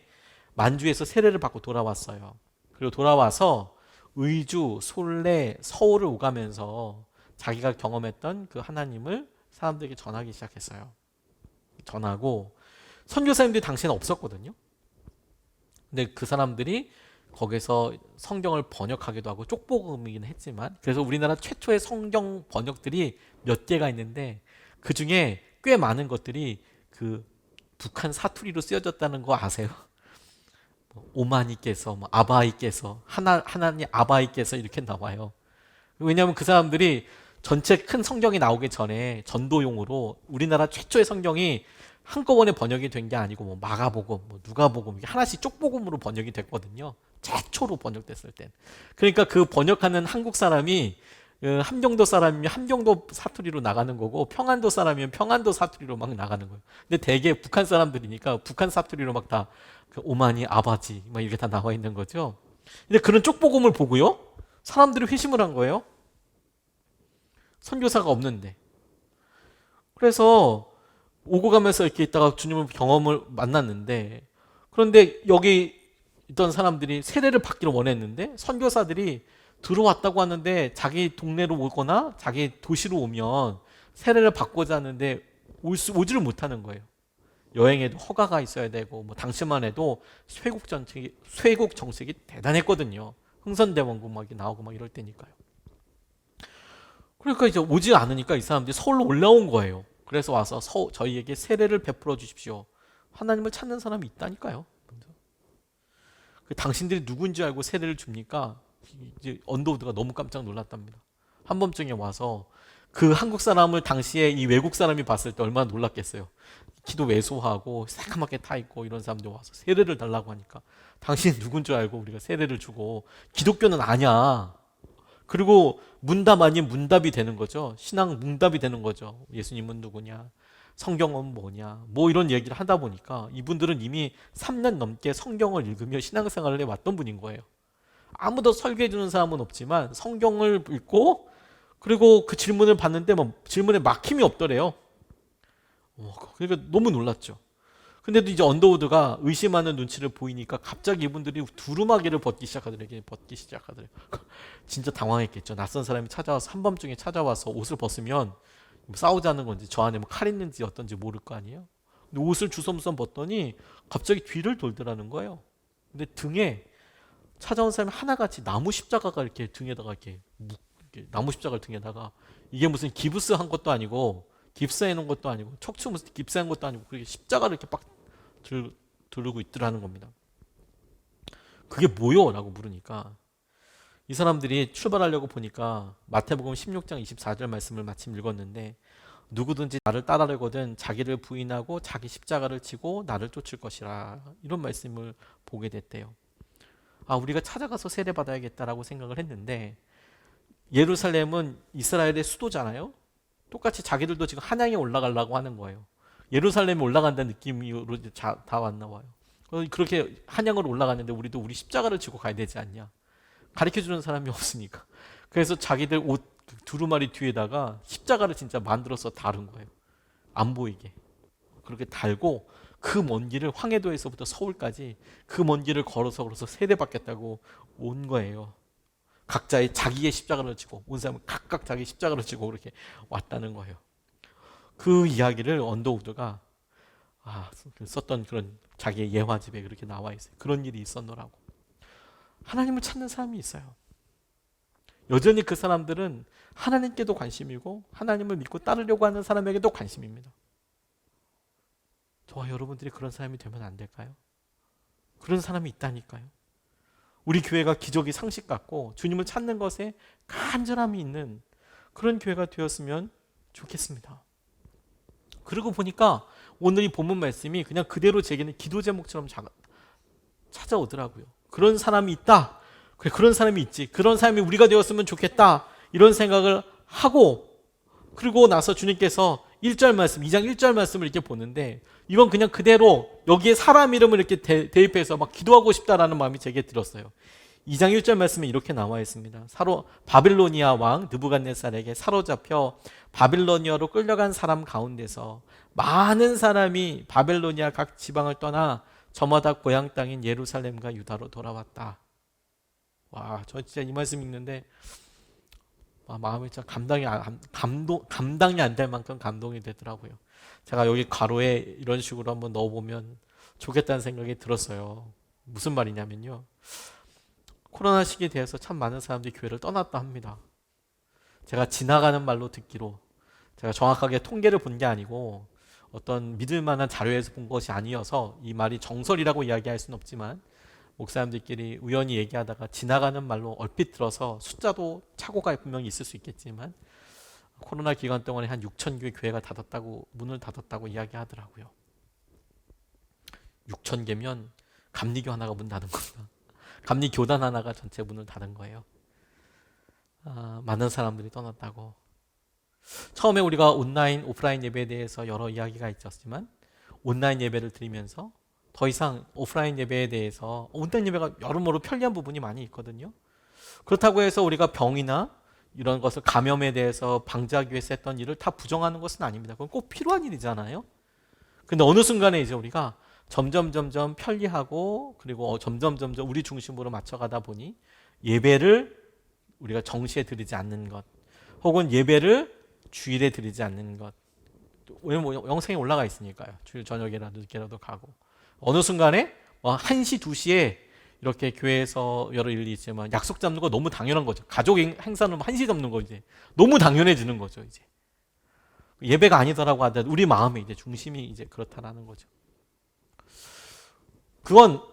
만주에서 세례를 받고 돌아왔어요. 그리고 돌아와서 의주, 솔레, 서울을 오가면서 자기가 경험했던 그 하나님을 사람들에게 전하기 시작했어요. 전하고 선교사님들이 당시에는 없었거든요. 근데 그 사람들이 거기서 성경을 번역하기도 하고 쪽복음이긴 했지만 그래서 우리나라 최초의 성경 번역들이 몇 개가 있는데 그 중에 꽤 많은 것들이 그 북한 사투리로 쓰여졌다는 거 아세요? 오마니께서, 아바이께서, 하나님 아바이께서 이렇게 나와요. 왜냐하면 그 사람들이 전체 큰 성경이 나오기 전에 전도용으로 우리나라 최초의 성경이 한꺼번에 번역이 된 게 아니고 뭐 마가복음, 뭐 누가복음 이게 하나씩 쪽복음으로 번역이 됐거든요. 최초로 번역됐을 땐. 그러니까 그 번역하는 한국 사람이 함경도 사람이면 함경도 사투리로 나가는 거고 평안도 사람이면 평안도 사투리로 막 나가는 거예요. 근데 대개 북한 사람들이니까 북한 사투리로 막 다 오마니 아바지 막 이렇게 다 나와 있는 거죠. 근데 그런 쪽복음을 보고요. 사람들이 회심을 한 거예요. 선교사가 없는데. 그래서 오고 가면서 이렇게 있다가 주님을 경험을 만났는데 그런데 여기 있던 사람들이 세례를 받기를 원했는데 선교사들이 들어왔다고 하는데 자기 동네로 오거나 자기 도시로 오면 세례를 받고자 하는데 오지를 못하는 거예요. 여행에도 허가가 있어야 되고 뭐 당시만 해도 쇄국 정책이 대단했거든요. 흥선대원군 막 나오고 막 이럴 때니까요. 그러니까 이제 오지 않으니까 이 사람들이 서울로 올라온 거예요. 그래서 와서 저희에게 세례를 베풀어 주십시오. 하나님을 찾는 사람이 있다니까요. 당신들이 누군지 알고 세례를 줍니까? 이제 언더우드가 너무 깜짝 놀랐답니다. 한밤중에 와서 그 한국 사람을 당시에 이 외국 사람이 봤을 때 얼마나 놀랐겠어요. 키도 왜소하고 새까맣게 타 있고 이런 사람들이 와서 세례를 달라고 하니까 당신이 누군 줄 알고 우리가 세례를 주고 기독교는 아냐. 그리고 문답 아닌 문답이 되는 거죠. 신앙 문답이 되는 거죠. 예수님은 누구냐? 성경은 뭐냐? 뭐 이런 얘기를 하다 보니까 이분들은 이미 3년 넘게 성경을 읽으며 신앙생활을 해왔던 분인 거예요. 아무도 설교해 주는 사람은 없지만 성경을 읽고 그리고 그 질문을 받는데 뭐 질문에 막힘이 없더래요. 그러니까 너무 놀랐죠. 근데도 이제 언더우드가 의심하는 눈치를 보이니까 갑자기 이분들이 두루마기를 벗기 시작하더래요. 진짜 당황했겠죠. 낯선 사람이 찾아와서 한밤중에 찾아와서 옷을 벗으면 싸우자는 건지 저 안에 뭐 칼 있는지 어떤지 모를 거 아니에요. 근데 옷을 주섬주섬 벗더니 갑자기 뒤를 돌더라는 거예요. 근데 등에 찾아온 사람이 하나같이 나무 십자가가 이렇게 등에다가 이렇게 나무 십자가를 등에다가 이게 무슨 기부스 한 것도 아니고 깁스해 놓은 것도 아니고 척추 무슨 깁스한 것도 아니고 그렇게 십자가를 이렇게 빡 들고 있더라는 겁니다. 그게 뭐요? 라고 물으니까 이 사람들이 출발하려고 보니까 마태복음 16장 24절 말씀을 마침 읽었는데 누구든지 나를 따르려거든 자기를 부인하고 자기 십자가를 지고 나를 쫓을 것이라 이런 말씀을 보게 됐대요. 우리가 찾아가서 세례받아야겠다라고 생각을 했는데 예루살렘은 이스라엘의 수도잖아요. 똑같이 자기들도 지금 한양에 올라가려고 하는 거예요. 예루살렘에 올라간다는 느낌으로 다 왔나 봐요. 그렇게 한양으로 올라갔는데 우리도 우리 십자가를 지고 가야 되지 않냐. 가르쳐주는 사람이 없으니까. 그래서 자기들 옷 두루마리 뒤에다가 십자가를 진짜 만들어서 다룬 거예요. 안 보이게. 그렇게 달고 그 먼 길을 황해도에서부터 서울까지 그 먼 길을 걸어서 세례받겠다고 온 거예요. 각자의 자기의 십자가를 지고 온 사람은 각각 자기 십자가를 지고 그렇게 왔다는 거예요. 그 이야기를 언더우드가 썼던 그런 자기의 예화집에 그렇게 나와 있어요. 그런 일이 있었노라고. 하나님을 찾는 사람이 있어요. 여전히 그 사람들은 하나님께도 관심이고 하나님을 믿고 따르려고 하는 사람에게도 관심입니다. 저와 여러분들이 그런 사람이 되면 안 될까요? 그런 사람이 있다니까요. 우리 교회가 기적이 상식 같고 주님을 찾는 것에 간절함이 있는 그런 교회가 되었으면 좋겠습니다. 그러고 보니까 오늘 이 본문 말씀이 그냥 그대로 제게는 기도 제목처럼 찾아오더라고요. 그런 사람이 있다. 그래, 그런 사람이 있지. 그런 사람이 우리가 되었으면 좋겠다. 이런 생각을 하고 그리고 나서 주님께서 1절 말씀, 2장 1절 말씀을 이렇게 보는데 이건 그냥 그대로 여기에 사람 이름을 이렇게 대입해서 막 기도하고 싶다라는 마음이 제게 들었어요. 2장 1절 말씀에 이렇게 나와 있습니다. 바빌로니아 왕 느부갓네살에게 사로잡혀 바빌로니아로 끌려간 사람 가운데서 많은 사람이 바빌로니아 각 지방을 떠나 저마다 고향 땅인 예루살렘과 유다로 돌아왔다. 와, 저 진짜 이 말씀 읽는데 마음이 진짜 감당이 안 될 만큼 감동이 되더라고요. 제가 여기 가로에 이런 식으로 한번 넣어보면 좋겠다는 생각이 들었어요. 무슨 말이냐면요. 코로나 시기에 대해서 참 많은 사람들이 교회를 떠났다 합니다. 제가 지나가는 말로 듣기로 제가 정확하게 통계를 본 게 아니고 어떤 믿을 만한 자료에서 본 것이 아니어서 이 말이 정설이라고 이야기할 수는 없지만 목사님들끼리 우연히 얘기하다가 지나가는 말로 얼핏 들어서 숫자도 착오가 분명히 있을 수 있겠지만 코로나 기간 동안에 한 6천 개의 교회가 문을 닫았다고 이야기하더라고요. 6천 개면 감리교 하나가 문 닫은 겁니다. 감리교단 하나가 전체 문을 닫은 거예요. 많은 사람들이 떠났다고. 처음에 우리가 온라인, 오프라인 예배에 대해서 여러 이야기가 있었지만 온라인 예배를 드리면서 더 이상 오프라인 예배에 대해서 온라인 예배가 여러모로 편리한 부분이 많이 있거든요. 그렇다고 해서 우리가 병이나 이런 것을 감염에 대해서 방지하기 위해서 했던 일을 다 부정하는 것은 아닙니다. 그건 꼭 필요한 일이잖아요. 근데 어느 순간에 이제 우리가 점점 편리하고 그리고 점점 우리 중심으로 맞춰가다 보니 예배를 우리가 정시에 드리지 않는 것 혹은 예배를 주일에 드리지 않는 것 왜냐면 영상에 올라가 있으니까요. 주일 저녁이라도 늦게라도 가고 어느 순간에 1시, 2시에 이렇게 교회에서 여러 일이 있지만 약속 잡는 거 너무 당연한 거죠. 가족 행사는 한시 잡는 거 이제 너무 당연해지는 거죠. 이제 예배가 아니더라고 하더라도 우리 마음의 이제 중심이 이제 그렇다라는 거죠. 그건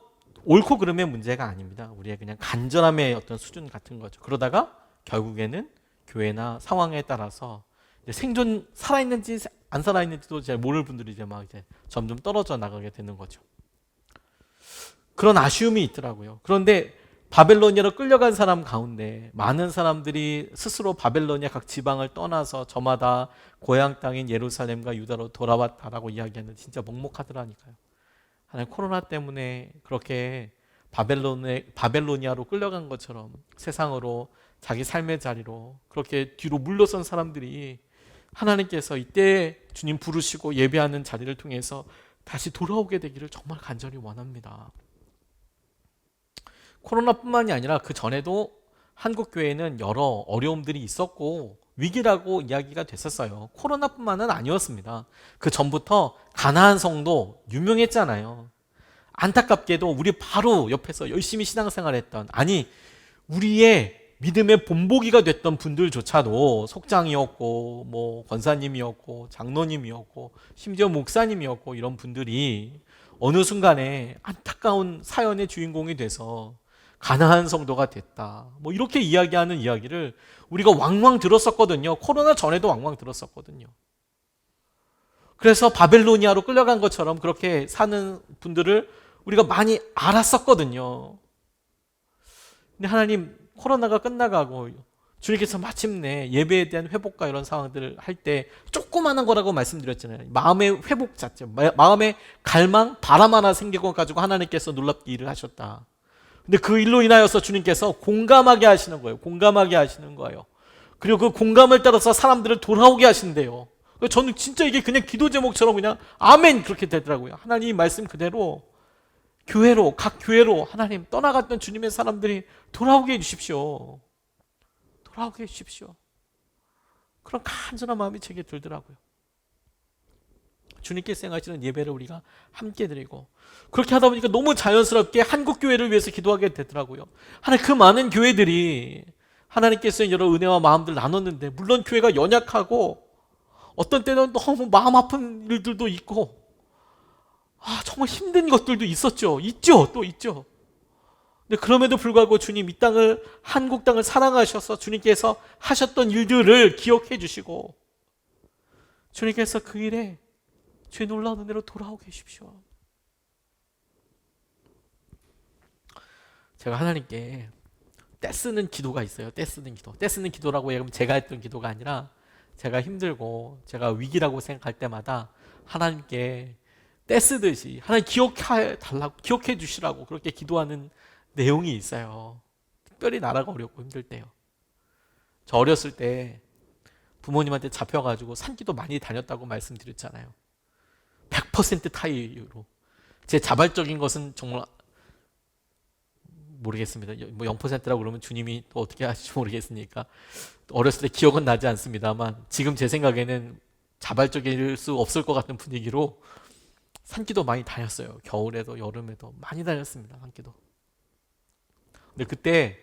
옳고 그름의 문제가 아닙니다. 우리의 그냥 간절함의 어떤 수준 같은 거죠. 그러다가 결국에는 교회나 상황에 따라서 이제 생존 살아있는지 안 살아있는지도 잘 모를 분들이 이제 막 이제 점점 떨어져 나가게 되는 거죠. 그런 아쉬움이 있더라고요. 그런데 바벨로니아로 끌려간 사람 가운데 많은 사람들이 스스로 바벨로니아 각 지방을 떠나서 저마다 고향 땅인 예루살렘과 유다로 돌아왔다라고 이야기하는 진짜 먹먹하더라니까요. 하나님 코로나 때문에 그렇게 바벨로니아로 끌려간 것처럼 세상으로 자기 삶의 자리로 그렇게 뒤로 물러선 사람들이 하나님께서 이때 주님 부르시고 예배하는 자리를 통해서 다시 돌아오게 되기를 정말 간절히 원합니다. 코로나뿐만이 아니라 그 전에도 한국 교회는 여러 어려움들이 있었고 위기라고 이야기가 됐었어요. 코로나뿐만은 아니었습니다. 그 전부터 가나안 성도 유명했잖아요. 안타깝게도 우리 바로 옆에서 열심히 신앙생활했던, 아니 우리의 믿음의 본보기가 됐던 분들조차도 속장이었고 뭐 권사님이었고 장로님이었고 심지어 목사님이었고 이런 분들이 어느 순간에 안타까운 사연의 주인공이 돼서 가나안 성도가 됐다, 뭐 이렇게 이야기하는 이야기를 우리가 왕왕 들었었거든요. 코로나 전에도 왕왕 들었었거든요. 그래서 바벨로니아로 끌려간 것처럼 그렇게 사는 분들을 우리가 많이 알았었거든요. 근데 하나님 코로나가 끝나가고 주님께서 마침내 예배에 대한 회복과 이런 상황들을 할 때 조그마한 거라고 말씀드렸잖아요. 마음의 회복 자체, 마음의 갈망, 바람 하나 생기고 가지고 하나님께서 놀랍게 일을 하셨다. 근데 그 일로 인하여서 주님께서 공감하게 하시는 거예요. 공감하게 하시는 거예요. 그리고 그 공감을 따라서 사람들을 돌아오게 하신대요. 저는 진짜 이게 그냥 기도 제목처럼 그냥 아멘 그렇게 되더라고요. 하나님 말씀 그대로 교회로, 각 교회로 하나님 떠나갔던 주님의 사람들이 돌아오게 해주십시오. 돌아오게 해주십시오. 그런 간절한 마음이 제게 들더라고요. 주님께서 행하시는 예배를 우리가 함께 드리고 그렇게 하다 보니까 너무 자연스럽게 한국 교회를 위해서 기도하게 되더라고요. 하나님 그 많은 교회들이 하나님께서 여러 은혜와 마음들 나눴는데 물론 교회가 연약하고 어떤 때는 너무 마음 아픈 일들도 있고 정말 힘든 것들도 있었죠. 있죠. 또 있죠. 근데 그럼에도 불구하고 주님 이 땅을, 한국 땅을 사랑하셔서 주님께서 하셨던 일들을 기억해 주시고 주님께서 그 일에 주의 놀라운 은혜로 돌아오게 해주십시오. 제가 하나님께 떼쓰는 기도가 있어요. 떼쓰는 기도. 떼쓰는 기도라고 얘기하면 제가 했던 기도가 아니라 제가 힘들고 제가 위기라고 생각할 때마다 하나님께 떼쓰듯이 하나님 기억해 주시라고 그렇게 기도하는 내용이 있어요. 특별히 나라가 어렵고 힘들 때요. 저 어렸을 때 부모님한테 잡혀가지고 산기도 많이 다녔다고 말씀드렸잖아요. 100% 타이로. 제 자발적인 것은 정말 모르겠습니다. 뭐 0%라고 그러면 주님이 또 어떻게 하실지 모르겠으니까 어렸을 때 기억은 나지 않습니다만 지금 제 생각에는 자발적일 수 없을 것 같은 분위기로 산기도 많이 다녔어요. 겨울에도 여름에도 많이 다녔습니다. 산기도. 근데 그때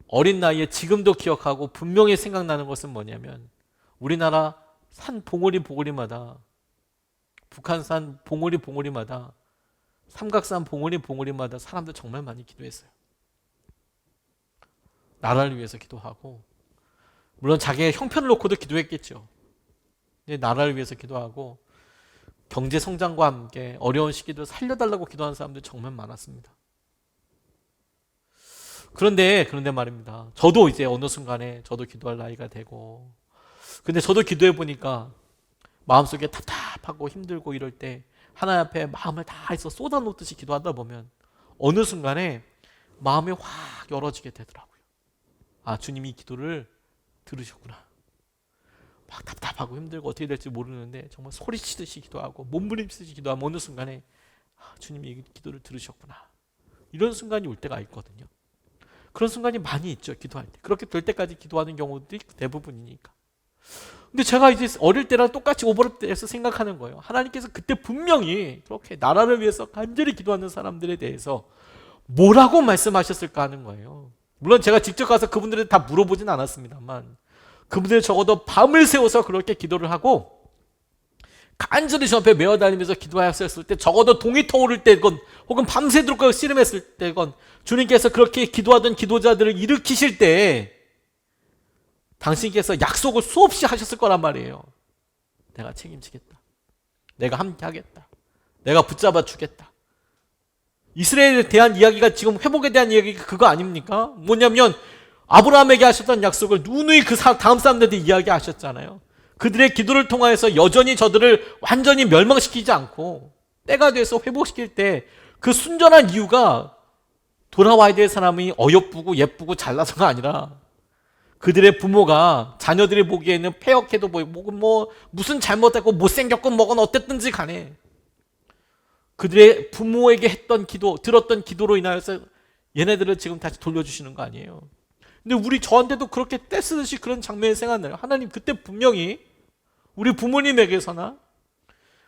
어린 나이에 지금도 기억하고 분명히 생각나는 것은 뭐냐면 우리나라 산 봉우리마다, 북한산 봉우리마다, 삼각산 봉우리마다 사람들 정말 많이 기도했어요. 나라를 위해서 기도하고 물론 자기의 형편을 놓고도 기도했겠죠. 근데 나라를 위해서 기도하고 경제 성장과 함께 어려운 시기도 살려달라고 기도하는 사람들 정말 많았습니다. 그런데 말입니다. 저도 이제 어느 순간에 저도 기도할 나이가 되고 근데 저도 기도해 보니까 마음속에 답답하고 힘들고 이럴 때 하나님 앞에 마음을 다해서 쏟아놓듯이 기도하다 보면 어느 순간에 마음이 확 열어지게 되더라고요. 주님이 이 기도를 들으셨구나. 막 답답하고 힘들고 어떻게 될지 모르는데 정말 소리치듯이 기도하고 몸부림치듯이 기도하면 어느 순간에 주님이 이 기도를 들으셨구나. 이런 순간이 올 때가 있거든요. 그런 순간이 많이 있죠. 기도할 때. 그렇게 될 때까지 기도하는 경우들이 대부분이니까. 근데 제가 이제 어릴 때랑 똑같이 오버랩돼서 생각하는 거예요. 하나님께서 그때 분명히 그렇게 나라를 위해서 간절히 기도하는 사람들에 대해서 뭐라고 말씀하셨을까 하는 거예요. 물론 제가 직접 가서 그분들한테 다 물어보진 않았습니다만 그분들이 적어도 밤을 새워서 그렇게 기도를 하고 간절히 저 앞에 메어다니면서 기도하셨을 때 적어도 동이 터오를 때건 혹은 밤새도록 씨름했을 때건 주님께서 그렇게 기도하던 기도자들을 일으키실 때 당신께서 약속을 수없이 하셨을 거란 말이에요. 내가 책임지겠다. 내가 함께 하겠다. 내가 붙잡아 주겠다. 이스라엘에 대한 이야기가 지금 회복에 대한 이야기가 그거 아닙니까? 뭐냐면 아브라함에게 하셨던 약속을 누누이 그 다음 사람들한테 이야기하셨잖아요. 그들의 기도를 통하여서 여전히 저들을 완전히 멸망시키지 않고 때가 돼서 회복시킬 때 그 순전한 이유가 돌아와야 될 사람이 어여쁘고 예쁘고 잘나서가 아니라 그들의 부모가 자녀들이 보기에는 폐역해도 보이고 무슨 잘못했고 못생겼고 뭐건 어땠든지 간에 그들의 부모에게 했던 기도, 들었던 기도로 인하여서 얘네들을 지금 다시 돌려주시는 거 아니에요. 근데 저한테도 그렇게 떼쓰듯이 그런 장면이 생각나요. 하나님 그때 분명히 우리 부모님에게서나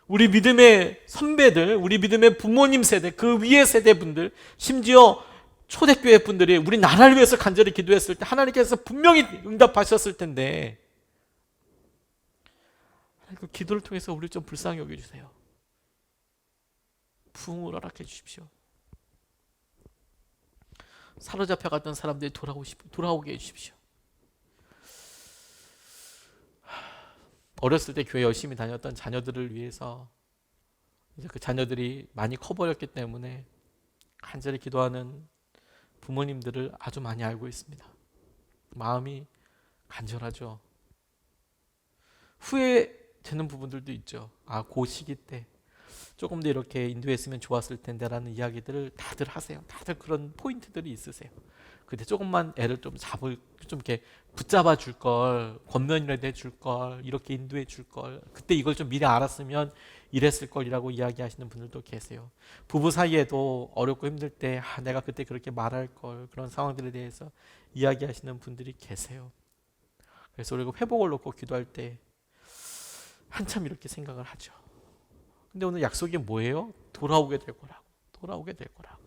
우리 믿음의 선배들, 우리 믿음의 부모님 세대, 그 위의 세대분들, 심지어 초대교회 분들이 우리 나라를 위해서 간절히 기도했을 때 하나님께서 분명히 응답하셨을 텐데 그 기도를 통해서 우리를 좀 불쌍히 여겨주세요. 부흥을 허락해 주십시오. 사로잡혀 갔던 사람들이 돌아오게 해주십시오. 어렸을 때 교회 열심히 다녔던 자녀들을 위해서 이제 그 자녀들이 많이 커버렸기 때문에 간절히 기도하는 부모님들을 아주 많이 알고 있습니다. 마음이 간절하죠. 후회되는 부분들도 있죠. 그 시기 때 조금 더 이렇게 인도했으면 좋았을 텐데 라는 이야기들을 다들 하세요. 다들 그런 포인트들이 있으세요. 근데 조금만 애를 좀 이렇게 붙잡아 줄 걸, 권면이라도 해줄 걸, 이렇게 인도해 줄 걸, 그때 이걸 좀 미리 알았으면 이랬을 걸이라고 이야기하시는 분들도 계세요. 부부 사이에도 어렵고 힘들 때 내가 그때 그렇게 말할 걸, 그런 상황들에 대해서 이야기하시는 분들이 계세요. 그래서 우리가 회복을 놓고 기도할 때 한참 이렇게 생각을 하죠. 근데 오늘 약속이 뭐예요? 돌아오게 될 거라고. 돌아오게 될 거라고.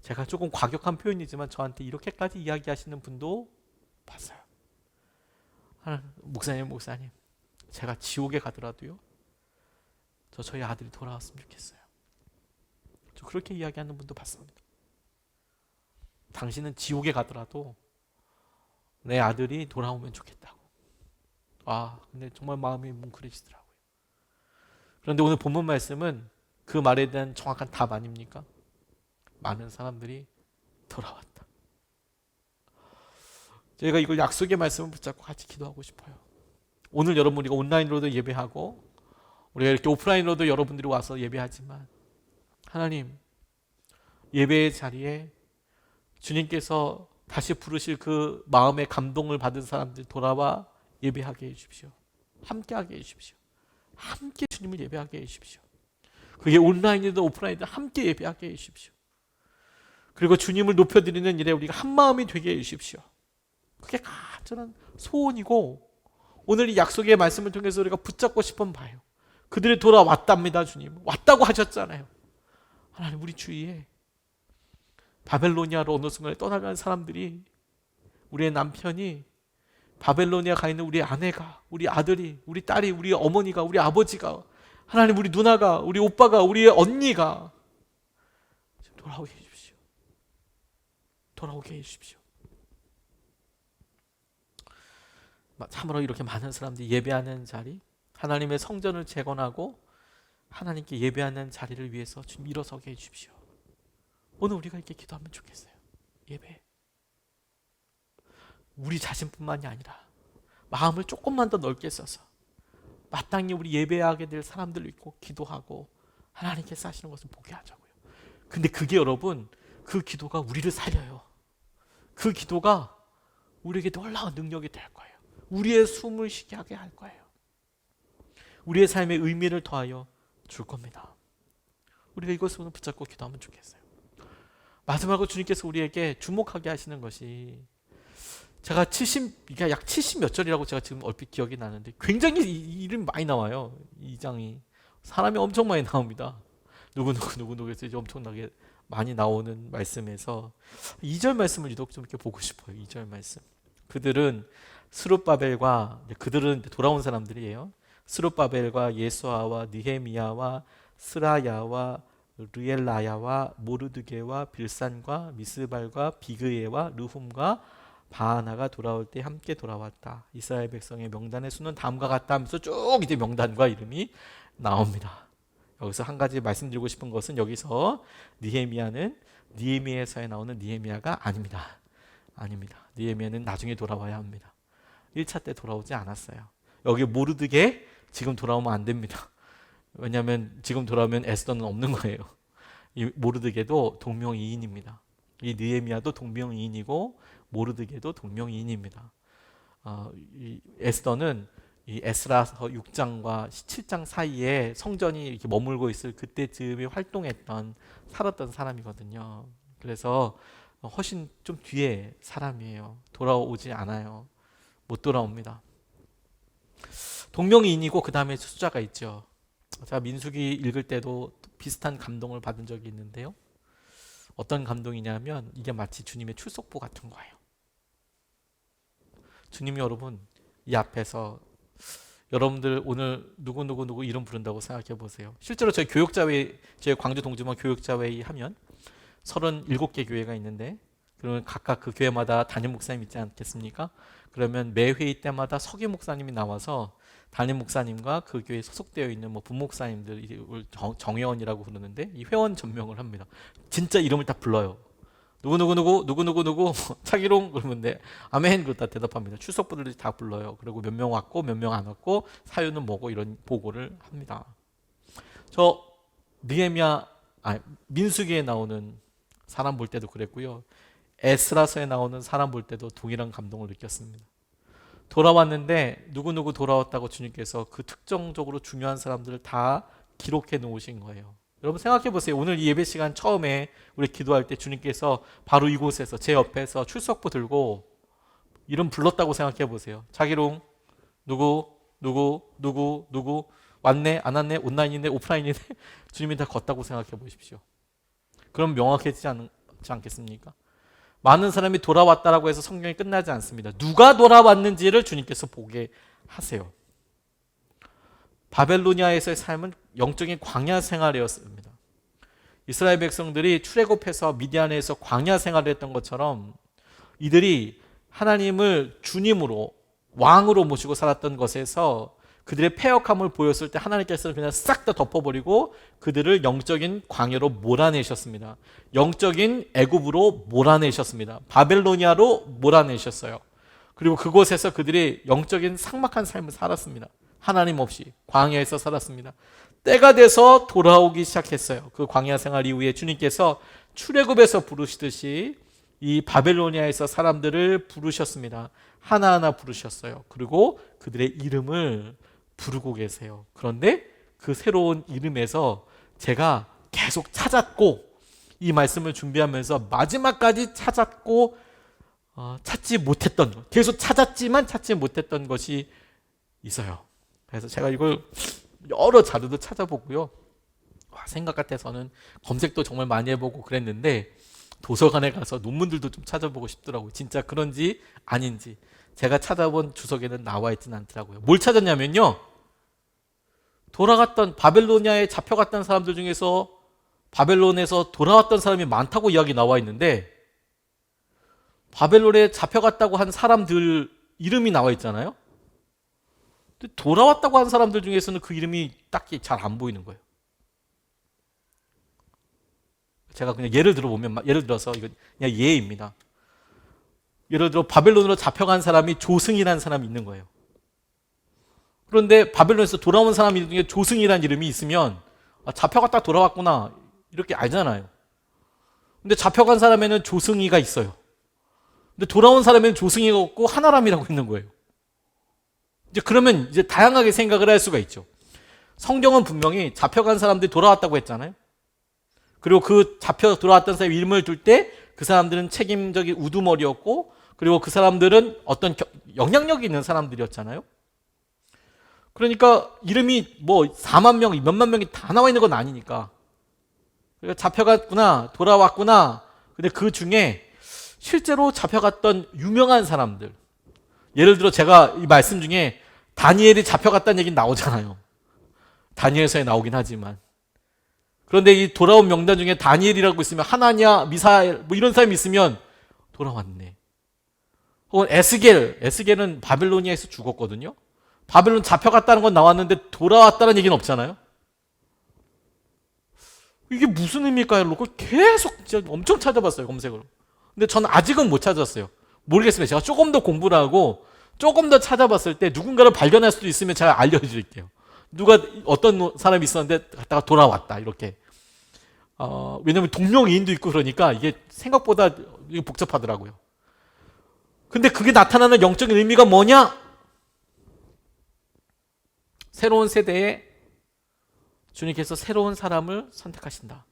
제가 조금 과격한 표현이지만 저한테 이렇게까지 이야기하시는 분도 봤어요. 목사님, 제가 지옥에 가더라도요, 저희 아들이 돌아왔으면 좋겠어요. 저 그렇게 이야기하는 분도 봤습니다. 당신은 지옥에 가더라도 내 아들이 돌아오면 좋겠다고. 근데 정말 마음이 뭉클해지더라고요. 그런데 오늘 본문 말씀은 그 말에 대한 정확한 답 아닙니까? 많은 사람들이 돌아왔다. 저희가 이걸 약속의 말씀을 붙잡고 같이 기도하고 싶어요. 오늘 여러분 우리가 온라인으로도 예배하고 우리가 이렇게 오프라인으로도 여러분들이 와서 예배하지만 하나님 예배의 자리에 주님께서 다시 부르실 그 마음의 감동을 받은 사람들 돌아와 예배하게 해주십시오. 함께하게 해주십시오. 함께 주님을 예배하게 해주십시오. 그게 온라인이든 오프라인이든 함께 예배하게 해주십시오. 그리고 주님을 높여드리는 일에 우리가 한마음이 되게 해주십시오. 그게 간절한 소원이고 오늘 이 약속의 말씀을 통해서 우리가 붙잡고 싶은 바예요. 그들이 돌아왔답니다. 주님 왔다고 하셨잖아요. 하나님 우리 주위에 바벨로니아로 어느 순간에 떠나간 사람들이, 우리의 남편이, 바벨로니아 가 있는 우리 아내가, 우리 아들이, 우리 딸이, 우리 어머니가, 우리 아버지가, 하나님 우리 누나가, 우리 오빠가, 우리의 언니가 돌아오게 해주십시오. 돌아오게 해주십시오. 참으로 이렇게 많은 사람들이 예배하는 자리, 하나님의 성전을 재건하고 하나님께 예배하는 자리를 위해서 주님 일어서게 해주십시오. 오늘 우리가 이렇게 기도하면 좋겠어요. 예배. 우리 자신뿐만이 아니라 마음을 조금만 더 넓게 써서 마땅히 우리 예배하게 될 사람들을 있고 기도하고 하나님께서 하시는 것을 보게 하자고요. 근데 그게 여러분, 그 기도가 우리를 살려요. 그 기도가 우리에게 놀라운 능력이 될 거예요. 우리의 숨을 쉬게 하게 할 거예요. 우리의 삶에 의미를 더하여 줄 겁니다. 우리가 이것을 오늘 붙잡고 기도하면 좋겠어요. 마지막으로 주님께서 우리에게 주목하게 하시는 것이, 제가 약 70 몇 절이라고 제가 지금 얼핏 기억이 나는데 굉장히 이름이 많이 나와요. 이 장이. 사람이 엄청 많이 나옵니다. 누구에서 이제 엄청나게 많이 나오는 말씀에서 2절 말씀을 유독 좀 이렇게 보고 싶어요. 2절 말씀. 그들은 그들은 돌아온 사람들이에요. 스룹바벨과 예수아와 느헤미야와 스라야와 르엘라야와 모르드게와 빌산과 미스발과 비그에와 르훔과 바하나가 돌아올 때 함께 돌아왔다. 이스라엘 백성의 명단의 수는 다음과 같다 하면서 쭉 이제 명단과 이름이 나옵니다. 여기서 한 가지 말씀드리고 싶은 것은 여기서 느헤미야는 느헤미야서에 나오는 느헤미야가 아닙니다. 느헤미야는 나중에 돌아와야 합니다. 1차 때 돌아오지 않았어요. 여기 모르드게 지금 돌아오면 안 됩니다. 왜냐하면 지금 돌아오면 에스더는 없는 거예요. 이 모르드게도 동명이인입니다. 이 느헤미야도 동명이인이고 모르드게도 동명이인입니다. 이 에스더는 이 에스라서 6장과 7장 사이에 성전이 이렇게 머물고 있을 그때쯤에 살았던 사람이거든요. 그래서 훨씬 좀 뒤에 사람이에요. 돌아오지 않아요. 못 돌아옵니다. 동명이인이고 그 다음에 숫자가 있죠. 제가 민수기 읽을 때도 비슷한 감동을 받은 적이 있는데요. 어떤 감동이냐면 이게 마치 주님의 출석부 같은 거예요. 주님이 여러분 이 앞에서 여러분들 오늘 누구 이름 부른다고 생각해 보세요. 실제로 저희 광주 동주만 교육자회의 하면 37개 교회가 있는데 그러면 각각 그 교회마다 담임 목사님 있지 않겠습니까? 그러면 매 회의 때마다 서기 목사님이 나와서 담임 목사님과 그 교회에 소속되어 있는 부목사님들 정회원이라고 부르는데 이 회원 전명을 합니다. 진짜 이름을 다 불러요. 누구 차기롱 그러면 네 아멘 그러다 대답합니다. 출석부들이 다 불러요. 그리고 몇 명 왔고 몇 명 안 왔고 사유는 뭐고 이런 보고를 합니다. 저 민수기에 나오는 사람 볼 때도 그랬고요. 에스라서에 나오는 사람 볼 때도 동일한 감동을 느꼈습니다. 돌아왔는데 누구 돌아왔다고 주님께서 그 특정적으로 중요한 사람들을 다 기록해 놓으신 거예요. 여러분 생각해 보세요. 오늘 이 예배 시간 처음에 우리 기도할 때 주님께서 바로 이곳에서 제 옆에서 출석부 들고 이름 불렀다고 생각해 보세요. 자기롱 누구 왔네 안 왔네 온라인이네 오프라인이네 주님이 다 걷다고 생각해 보십시오. 그럼 명확해지지 않겠습니까? 많은 사람이 돌아왔다라고 해서 성경이 끝나지 않습니다. 누가 돌아왔는지를 주님께서 보게 하세요. 바벨로니아에서의 삶은 영적인 광야 생활이었습니다. 이스라엘 백성들이 출애굽해서 미디안에서 광야 생활을 했던 것처럼 이들이 하나님을 주님으로 왕으로 모시고 살았던 것에서 그들의 패역함을 보였을 때 하나님께서는 그냥 싹 다 덮어버리고 그들을 영적인 광야로 몰아내셨습니다. 영적인 애굽으로 몰아내셨습니다. 바벨로니아로 몰아내셨어요. 그리고 그곳에서 그들이 영적인 삭막한 삶을 살았습니다. 하나님 없이 광야에서 살았습니다. 때가 돼서 돌아오기 시작했어요. 그 광야 생활 이후에 주님께서 출애굽에서 부르시듯이 이 바벨로니아에서 사람들을 부르셨습니다. 하나하나 부르셨어요. 그리고 그들의 이름을 부르고 계세요. 그런데 그 새로운 이름에서 제가 계속 찾았고 이 말씀을 준비하면서 마지막까지 찾았고 찾지 못했던 것, 계속 찾았지만 찾지 못했던 것이 있어요. 그래서 제가 이걸 여러 자료도 찾아보고요. 생각 같아서는 검색도 정말 많이 해보고 그랬는데 도서관에 가서 논문들도 좀 찾아보고 싶더라고요. 진짜 그런지 아닌지 제가 찾아본 주석에는 나와 있지는 않더라고요. 뭘 찾았냐면요. 돌아갔던 바벨로니아에 잡혀갔던 사람들 중에서 바벨론에서 돌아왔던 사람이 많다고 이야기 나와 있는데 바벨론에 잡혀갔다고 한 사람들 이름이 나와 있잖아요. 근데 돌아왔다고 한 사람들 중에서는 그 이름이 딱히 잘 안 보이는 거예요. 제가 그냥 예를 들어서 이건 그냥 예입니다. 예를 들어 바벨론으로 잡혀간 사람이 조승이라는 사람이 있는 거예요. 그런데 바벨론에서 돌아온 사람 중에 조승이라는 이름이 있으면 잡혀갔다 돌아왔구나 이렇게 알잖아요. 근데 잡혀간 사람에는 조승이가 있어요. 근데 돌아온 사람에는 조승이가 없고 하나람이라고 있는 거예요. 그러면 이제 다양하게 생각을 할 수가 있죠. 성경은 분명히 잡혀간 사람들이 돌아왔다고 했잖아요. 그리고 그 잡혀 돌아왔던 사람의 이름을 둘 때 그 사람들은 책임적인 우두머리였고 그리고 그 사람들은 어떤 영향력이 있는 사람들이었잖아요. 그러니까 이름이 4만 명, 몇만 명이 다 나와 있는 건 아니니까 그러니까 잡혀갔구나, 돌아왔구나. 근데 그 중에 실제로 잡혀갔던 유명한 사람들, 예를 들어 제가 이 말씀 중에 다니엘이 잡혀갔다는 얘기는 나오잖아요. 다니엘서에 나오긴 하지만. 그런데 이 돌아온 명단 중에 다니엘이라고 있으면 하나냐, 미사엘 뭐 이런 사람이 있으면 돌아왔네. 혹은 에스겔은 바빌로니아에서 죽었거든요. 바빌론 잡혀갔다는 건 나왔는데 돌아왔다는 얘기는 없잖아요. 이게 무슨 의미일까요? 그걸 계속 진짜 엄청 찾아봤어요, 검색으로. 근데 저는 아직은 못 찾았어요. 모르겠습니다. 제가 조금 더 공부를 하고 조금 더 찾아봤을 때 누군가를 발견할 수도 있으면 제가 알려드릴게요. 누가 어떤 사람이 있었는데 갔다가 돌아왔다 이렇게. 왜냐면 동명이인도 있고 그러니까 이게 생각보다 복잡하더라고요. 근데 그게 나타나는 영적인 의미가 뭐냐? 새로운 세대에 주님께서 새로운 사람을 선택하신다.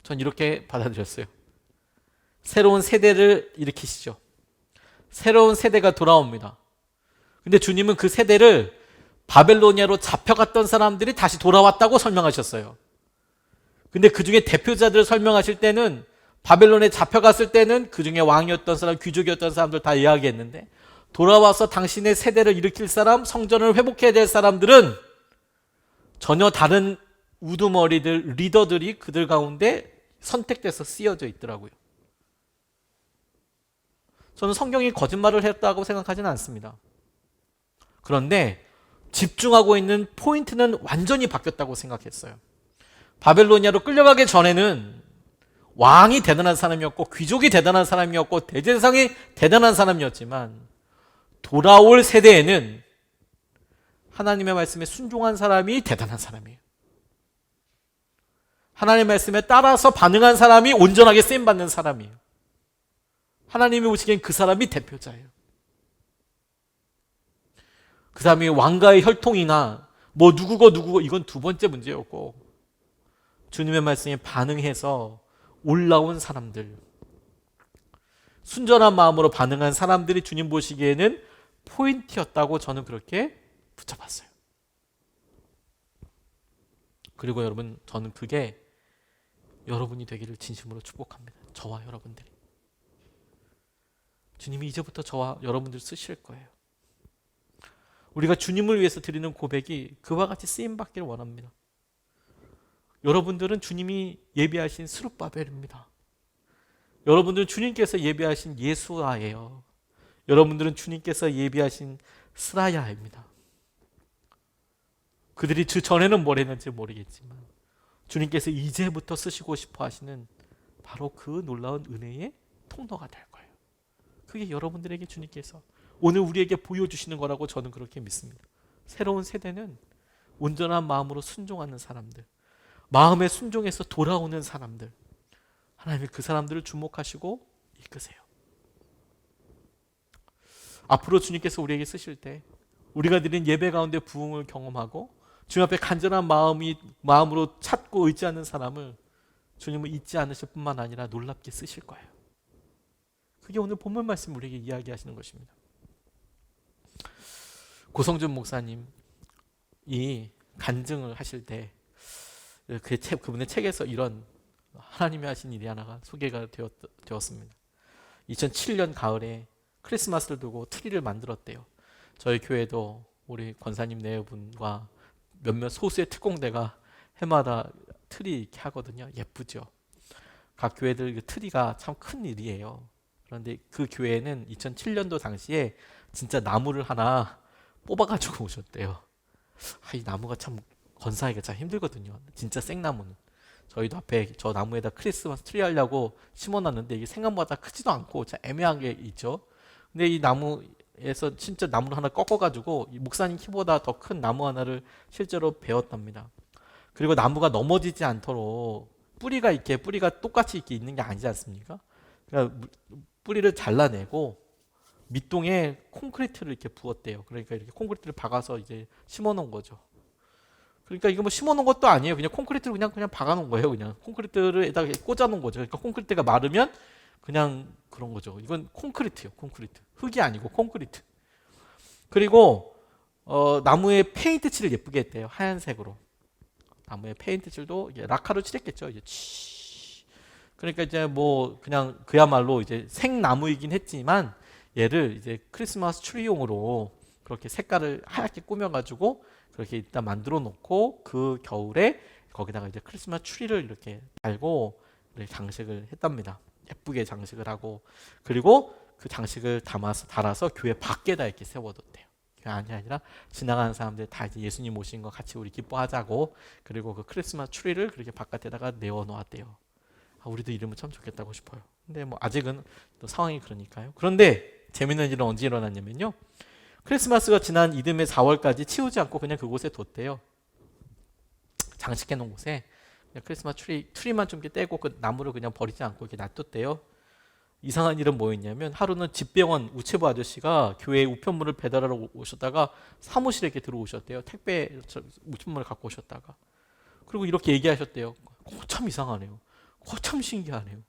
전 이렇게 받아들였어요. 새로운 세대를 일으키시죠. 새로운 세대가 돌아옵니다. 근데 주님은 그 세대를 바벨로니아로 잡혀갔던 사람들이 다시 돌아왔다고 설명하셨어요. 근데 그 중에 대표자들을 설명하실 때는 바벨론에 잡혀갔을 때는 그 중에 왕이었던 사람, 귀족이었던 사람들 다 이야기했는데 돌아와서 당신의 세대를 일으킬 사람, 성전을 회복해야 될 사람들은 전혀 다른 우두머리들, 리더들이 그들 가운데 선택돼서 쓰여져 있더라고요. 저는 성경이 거짓말을 했다고 생각하지는 않습니다. 그런데 집중하고 있는 포인트는 완전히 바뀌었다고 생각했어요. 바벨로니아로 끌려가기 전에는 왕이 대단한 사람이었고 귀족이 대단한 사람이었고 대제사장이 대단한 사람이었지만 돌아올 세대에는 하나님의 말씀에 순종한 사람이 대단한 사람이에요. 하나님의 말씀에 따라서 반응한 사람이 온전하게 쓰임받는 사람이에요. 하나님이 보시기엔 그 사람이 대표자예요. 그 사람이 왕가의 혈통이나 뭐 누구고 이건 두 번째 문제였고 주님의 말씀에 반응해서 올라온 사람들, 순전한 마음으로 반응한 사람들이 주님 보시기에는 포인트였다고 저는 그렇게 붙잡았어요. 그리고 여러분, 저는 그게 여러분이 되기를 진심으로 축복합니다. 저와 여러분들이. 주님이 이제부터 저와 여러분들 쓰실 거예요. 우리가 주님을 위해서 드리는 고백이 그와 같이 쓰임받기를 원합니다. 여러분들은 주님이 예비하신 스룹바벨입니다. 여러분들은 주님께서 예비하신 예수아예요. 여러분들은 주님께서 예비하신 스라야입니다. 그들이 그 전에는 뭘 했는지 모르겠지만 주님께서 이제부터 쓰시고 싶어 하시는 바로 그 놀라운 은혜의 통로가 될 거예요. 그게 여러분들에게 주님께서 오늘 우리에게 보여주시는 거라고 저는 그렇게 믿습니다. 새로운 세대는 온전한 마음으로 순종하는 사람들, 마음에 순종해서 돌아오는 사람들, 하나님이 그 사람들을 주목하시고 이끄세요. 앞으로 주님께서 우리에게 쓰실 때 우리가 드린 예배 가운데 부흥을 경험하고 주님 앞에 간절한 마음으로 찾고 의지하는 사람을 주님은 잊지 않으실 뿐만 아니라 놀랍게 쓰실 거예요. 그게 오늘 본문 말씀 우리에게 이야기하시는 것입니다. 고성준 목사님 이 간증을 하실 때 그분의 책에서 이런 하나님이 하신 일이 하나가 소개가 되었습니다. 2007년 가을에 크리스마스를 두고 트리를 만들었대요. 저희 교회도 우리 권사님 네 분과 몇몇 소수의 특공대가 해마다 트리 이렇게 하거든요. 예쁘죠. 각 교회들 그 트리가 참 큰 일이에요. 그런데 그 교회는 2007년도 당시에 진짜 나무를 하나 뽑아가지고 오셨대요. 이 나무가 참 건사하기가 참 힘들거든요. 진짜 생나무는. 저희도 앞에 저 나무에다 크리스마스 트리 하려고 심어놨는데 이게 생각보다 크지도 않고 참 애매한 게 있죠. 근데 이 나무에서 진짜 나무를 하나 꺾어가지고 목사님 키보다 더 큰 나무 하나를 실제로 베었답니다. 그리고 나무가 넘어지지 않도록 뿌리가 똑같이 이렇게 있는 게 아니지 않습니까? 그러니까 뿌리를 잘라내고 밑동에 콘크리트를 이렇게 부었대요. 그러니까 이렇게 콘크리트를 박아서 이제 심어놓은 거죠. 그러니까 이거 뭐 심어놓은 것도 아니에요. 그냥 콘크리트를 그냥 박아놓은 거예요. 그냥 콘크리트를 에다가 꽂아놓은 거죠. 그러니까 콘크리트가 마르면 그냥 그런 거죠. 이건 콘크리트요. 콘크리트. 흙이 아니고 콘크리트. 그리고 나무에 페인트 칠을 예쁘게 했대요. 하얀색으로. 나무의 페인트칠도 이제 라카로 칠했겠죠. 이제 그러니까 이제 뭐 그냥 그야말로 이제 생나무이긴 했지만 얘를 이제 크리스마스 트리용으로 그렇게 색깔을 하얗게 꾸며가지고 그렇게 일단 만들어 놓고 그 겨울에 거기다가 이제 크리스마스 트리를 이렇게 달고 장식을 했답니다. 예쁘게 장식을 하고 그리고 그 장식을 달아서 교회 밖에다 이렇게 세워뒀대요. 교회 안이 아니라 지나가는 사람들 다 이제 예수님 오신 거 같이 우리 기뻐하자고 그리고 그 크리스마스 트리를 그렇게 바깥에다가 내어놓았대요. 우리도 이러면 참 좋겠다고 싶어요. 근데 뭐 아직은 또 상황이 그러니까요. 그런데 재밌는 일은 언제 일어났냐면요. 크리스마스가 지난 이듬해 4월까지 치우지 않고 그냥 그곳에 뒀대요. 장식해 놓은 곳에 그냥 크리스마스 트리만 좀 이렇게 떼고 그 나무를 그냥 버리지 않고 이렇게 놔뒀대요. 이상한 일은 뭐였냐면 하루는 집배원 우체부 아저씨가 교회 우편물을 배달하러 오셨다가 사무실에 이렇게 들어오셨대요. 택배 우편물을 갖고 오셨다가 그리고 이렇게 얘기하셨대요. 참 이상하네요. 참 신기하네요.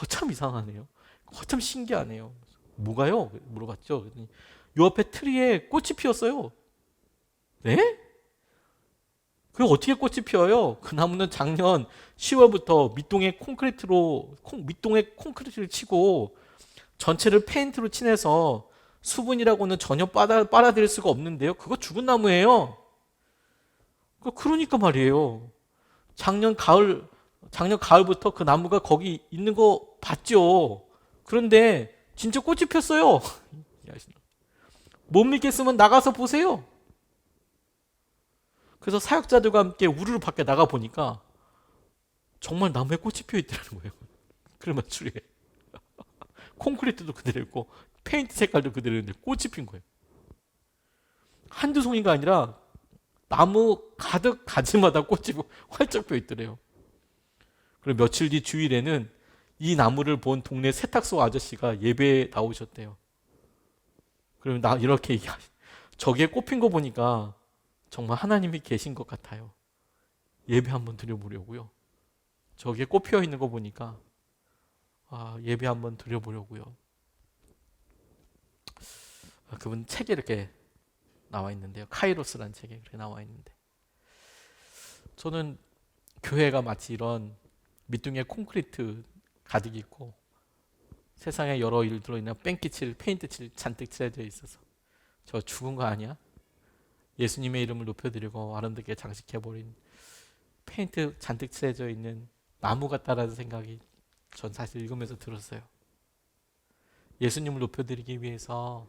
참 이상하네요. 참 신기하네요. 뭐가요? 물어봤죠. 그랬더니 요 앞에 트리에 꽃이 피었어요. 네? 그게 어떻게 꽃이 피어요? 그 나무는 작년 10월부터 밑동에 콘크리트를 치고 전체를 페인트로 칠해서 수분이라고는 전혀 빨아들일 수가 없는데요. 그거 죽은 나무예요. 그러니까 말이에요. 작년 가을부터 그 나무가 거기 있는 거 봤죠. 그런데 진짜 꽃이 폈어요. 못 믿겠으면 나가서 보세요. 그래서 사역자들과 함께 우르르 밖에 나가 보니까 정말 나무에 꽃이 피어 있더라는 거예요. 그러면 추리에 콘크리트도 그대로 있고 페인트 색깔도 그대로 있는데 꽃이 핀 거예요. 한두 송이가 아니라 나무 가득 가지마다 꽃이 활짝 피어 있더래요. 그리고 며칠 뒤 주일에는 이 나무를 본 동네 세탁소 아저씨가 예배에 나오셨대요. 그럼 나 이렇게 얘기하시. 저기에 꽃핀 거 보니까 정말 하나님이 계신 것 같아요. 예배 한번 드려보려고요. 저기에 꽃 피어 있는 거 보니까 예배 한번 드려보려고요. 그분 책에 이렇게 나와 있는데요. 카이로스라는 책에 이렇게 나와 있는데 저는 교회가 마치 이런 밑둥에 콘크리트 가득 있고 세상에 여러 일들로 인해 뺑기칠, 페인트칠 잔뜩 칠해져 있어서 저 죽은 거 아니야? 예수님의 이름을 높여드리고 아름답게 장식해버린 페인트 잔뜩 칠해져 있는 나무 같다라는 생각이 전 사실 읽으면서 들었어요. 예수님을 높여드리기 위해서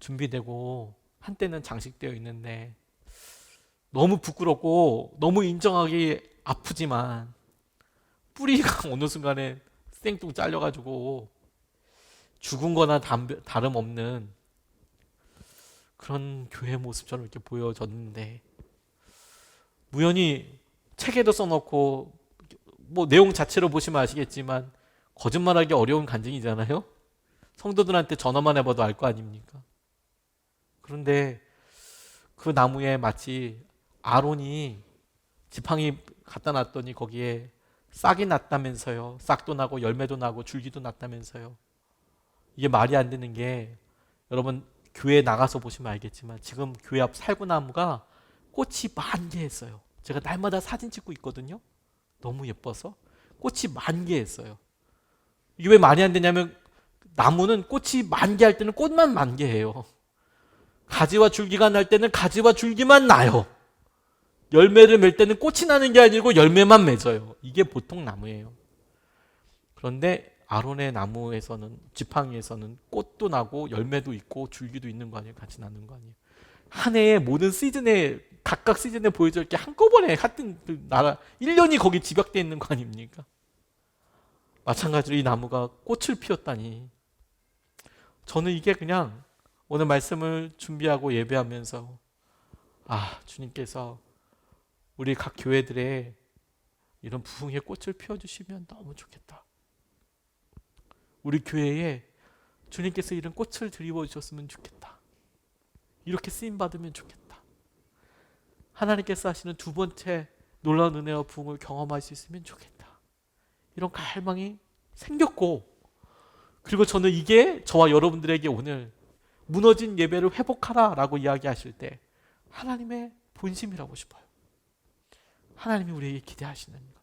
준비되고 한때는 장식되어 있는데 너무 부끄럽고 너무 인정하기 아프지만 뿌리가 어느 순간에 쌩뚱 잘려가지고 죽은 거나 다름없는 그런 교회 모습처럼 이렇게 보여졌는데 우연히 책에도 써놓고 뭐 내용 자체로 보시면 아시겠지만 거짓말하기 어려운 간증이잖아요. 성도들한테 전화만 해봐도 알 거 아닙니까? 그런데 그 나무에 마치 아론이 지팡이 갖다 놨더니 거기에 싹이 났다면서요. 싹도 나고 열매도 나고 줄기도 났다면서요. 이게 말이 안 되는 게 여러분 교회 나가서 보시면 알겠지만 지금 교회 앞 살구나무가 꽃이 만개했어요. 제가 날마다 사진 찍고 있거든요. 너무 예뻐서 꽃이 만개했어요. 이게 왜 말이 안 되냐면 나무는 꽃이 만개할 때는 꽃만 만개해요. 가지와 줄기가 날 때는 가지와 줄기만 나요. 열매를 맺을 때는 꽃이 나는 게 아니고 열매만 맺어요. 이게 보통 나무예요. 그런데 아론의 나무에서는 지팡이에서는 꽃도 나고 열매도 있고 줄기도 있는 거 아니에요? 같이 나는 거 아니에요? 한 해의 모든 시즌에 각각 시즌에 보여줄 게 한꺼번에 같은 나라 1년이 거기 집약되어 있는 거 아닙니까? 마찬가지로 이 나무가 꽃을 피웠다니 저는 이게 그냥 오늘 말씀을 준비하고 예배하면서 주님께서 우리 각 교회들에 이런 부흥의 꽃을 피워주시면 너무 좋겠다. 우리 교회에 주님께서 이런 꽃을 드리워 주셨으면 좋겠다. 이렇게 쓰임받으면 좋겠다. 하나님께서 하시는 두 번째 놀라운 은혜와 부흥을 경험할 수 있으면 좋겠다. 이런 갈망이 생겼고 그리고 저는 이게 저와 여러분들에게 오늘 무너진 예배를 회복하라 라고 이야기하실 때 하나님의 본심이라고 싶어요. 하나님이 우리에게 기대하시는 것.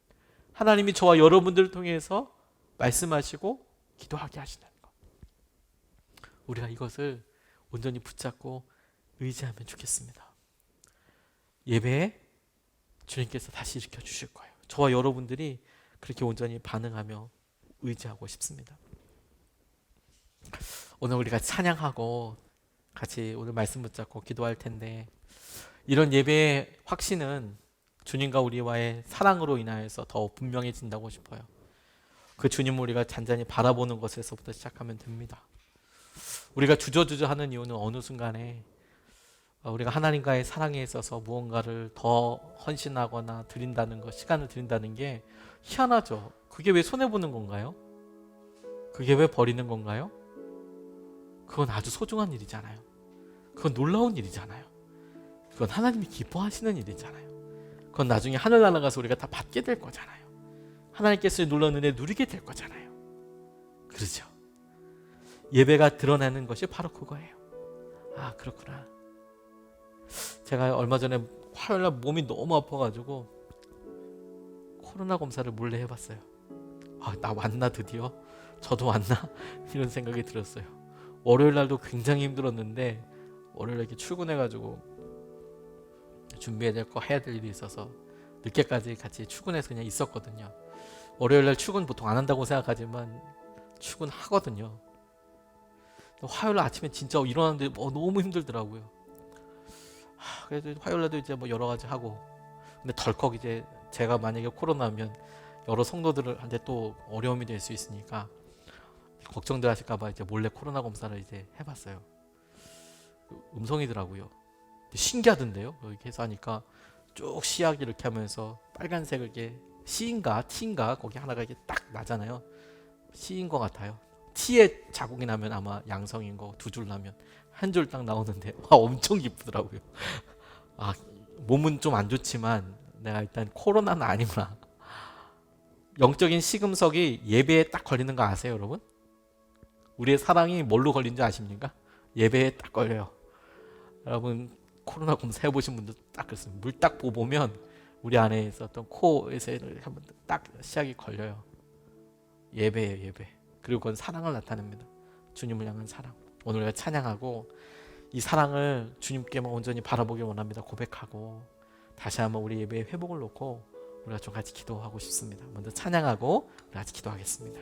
하나님이 저와 여러분들을 통해서 말씀하시고 기도하게 하시는 것. 우리가 이것을 온전히 붙잡고 의지하면 좋겠습니다. 예배에 주님께서 다시 일으켜 주실 거예요. 저와 여러분들이 그렇게 온전히 반응하며 의지하고 싶습니다. 오늘 우리가 찬양하고 같이 오늘 말씀 붙잡고 기도할 텐데, 이런 예배의 확신은 주님과 우리와의 사랑으로 인하여서 더 분명해진다고 싶어요. 그 주님을 우리가 잔잔히 바라보는 것에서부터 시작하면 됩니다. 우리가 주저주저 하는 이유는 어느 순간에 우리가 하나님과의 사랑에 있어서 무언가를 더 헌신하거나 드린다는 것, 시간을 드린다는 게 희한하죠. 그게 왜 손해보는 건가요? 그게 왜 버리는 건가요? 그건 아주 소중한 일이잖아요. 그건 놀라운 일이잖아요. 그건 하나님이 기뻐하시는 일이잖아요. 그건 나중에 하늘나라 가서 우리가 다 받게 될 거잖아요. 하나님께서의 놀라운 은혜 누리게 될 거잖아요. 그렇죠? 예배가 드러나는 것이 바로 그거예요. 아, 그렇구나. 제가 얼마 전에 화요일날 몸이 너무 아파가지고 코로나 검사를 몰래 해봤어요. 아, 나 왔나 드디어? 저도 왔나? 이런 생각이 들었어요. 월요일날도 굉장히 힘들었는데 월요일에 이렇게 출근해가지고 준비해야 될 거 해야 될 일이 있어서 늦게까지 같이 출근해서 그냥 있었거든요. 월요일날 출근 보통 안 한다고 생각하지만 출근하거든요. 화요일 아침에 진짜 일어났는데 너무 힘들더라고요. 그래도 화요일날도 이제 뭐 여러 가지 하고, 근데 덜컥 이제 제가 만약에 코로나면 여러 성도들한테 또 어려움이 될 수 있으니까 걱정들 하실까봐 이제 몰래 코로나 검사를 이제 해봤어요. 음성이더라고요. 신기하던데요. 이렇게 해서 하니까 쭉 시약 이렇게 하면서 빨간색을 이렇게 C인가 T인가 거기 하나가 이렇게 딱 나잖아요. C인 것 같아요. T에 자국이 나면 아마 양성인 거, 두 줄 나면 한 줄 딱 나오는데 엄청 기쁘더라고요. 아, 몸은 좀 안 좋지만 내가 일단 코로나는 아니구나. 영적인 시금석이 예배에 딱 걸리는 거 아세요, 여러분? 우리의 사랑이 뭘로 걸린 줄 아십니까? 예배에 딱 걸려요. 여러분 코로나 검사 해보신 분들 딱 그렇습니다. 물 딱 보면 우리 안에 있었던 코에서 한번 딱 시작이 걸려요. 예배예요, 예배. 그리고 그건 사랑을 나타냅니다. 주님을 향한 사랑. 오늘 우리가 찬양하고 이 사랑을 주님께만 온전히 바라보길 원합니다. 고백하고 다시 한번 우리 예배의 회복을 놓고 우리가 좀 같이 기도하고 싶습니다. 먼저 찬양하고 우리 같이 기도하겠습니다.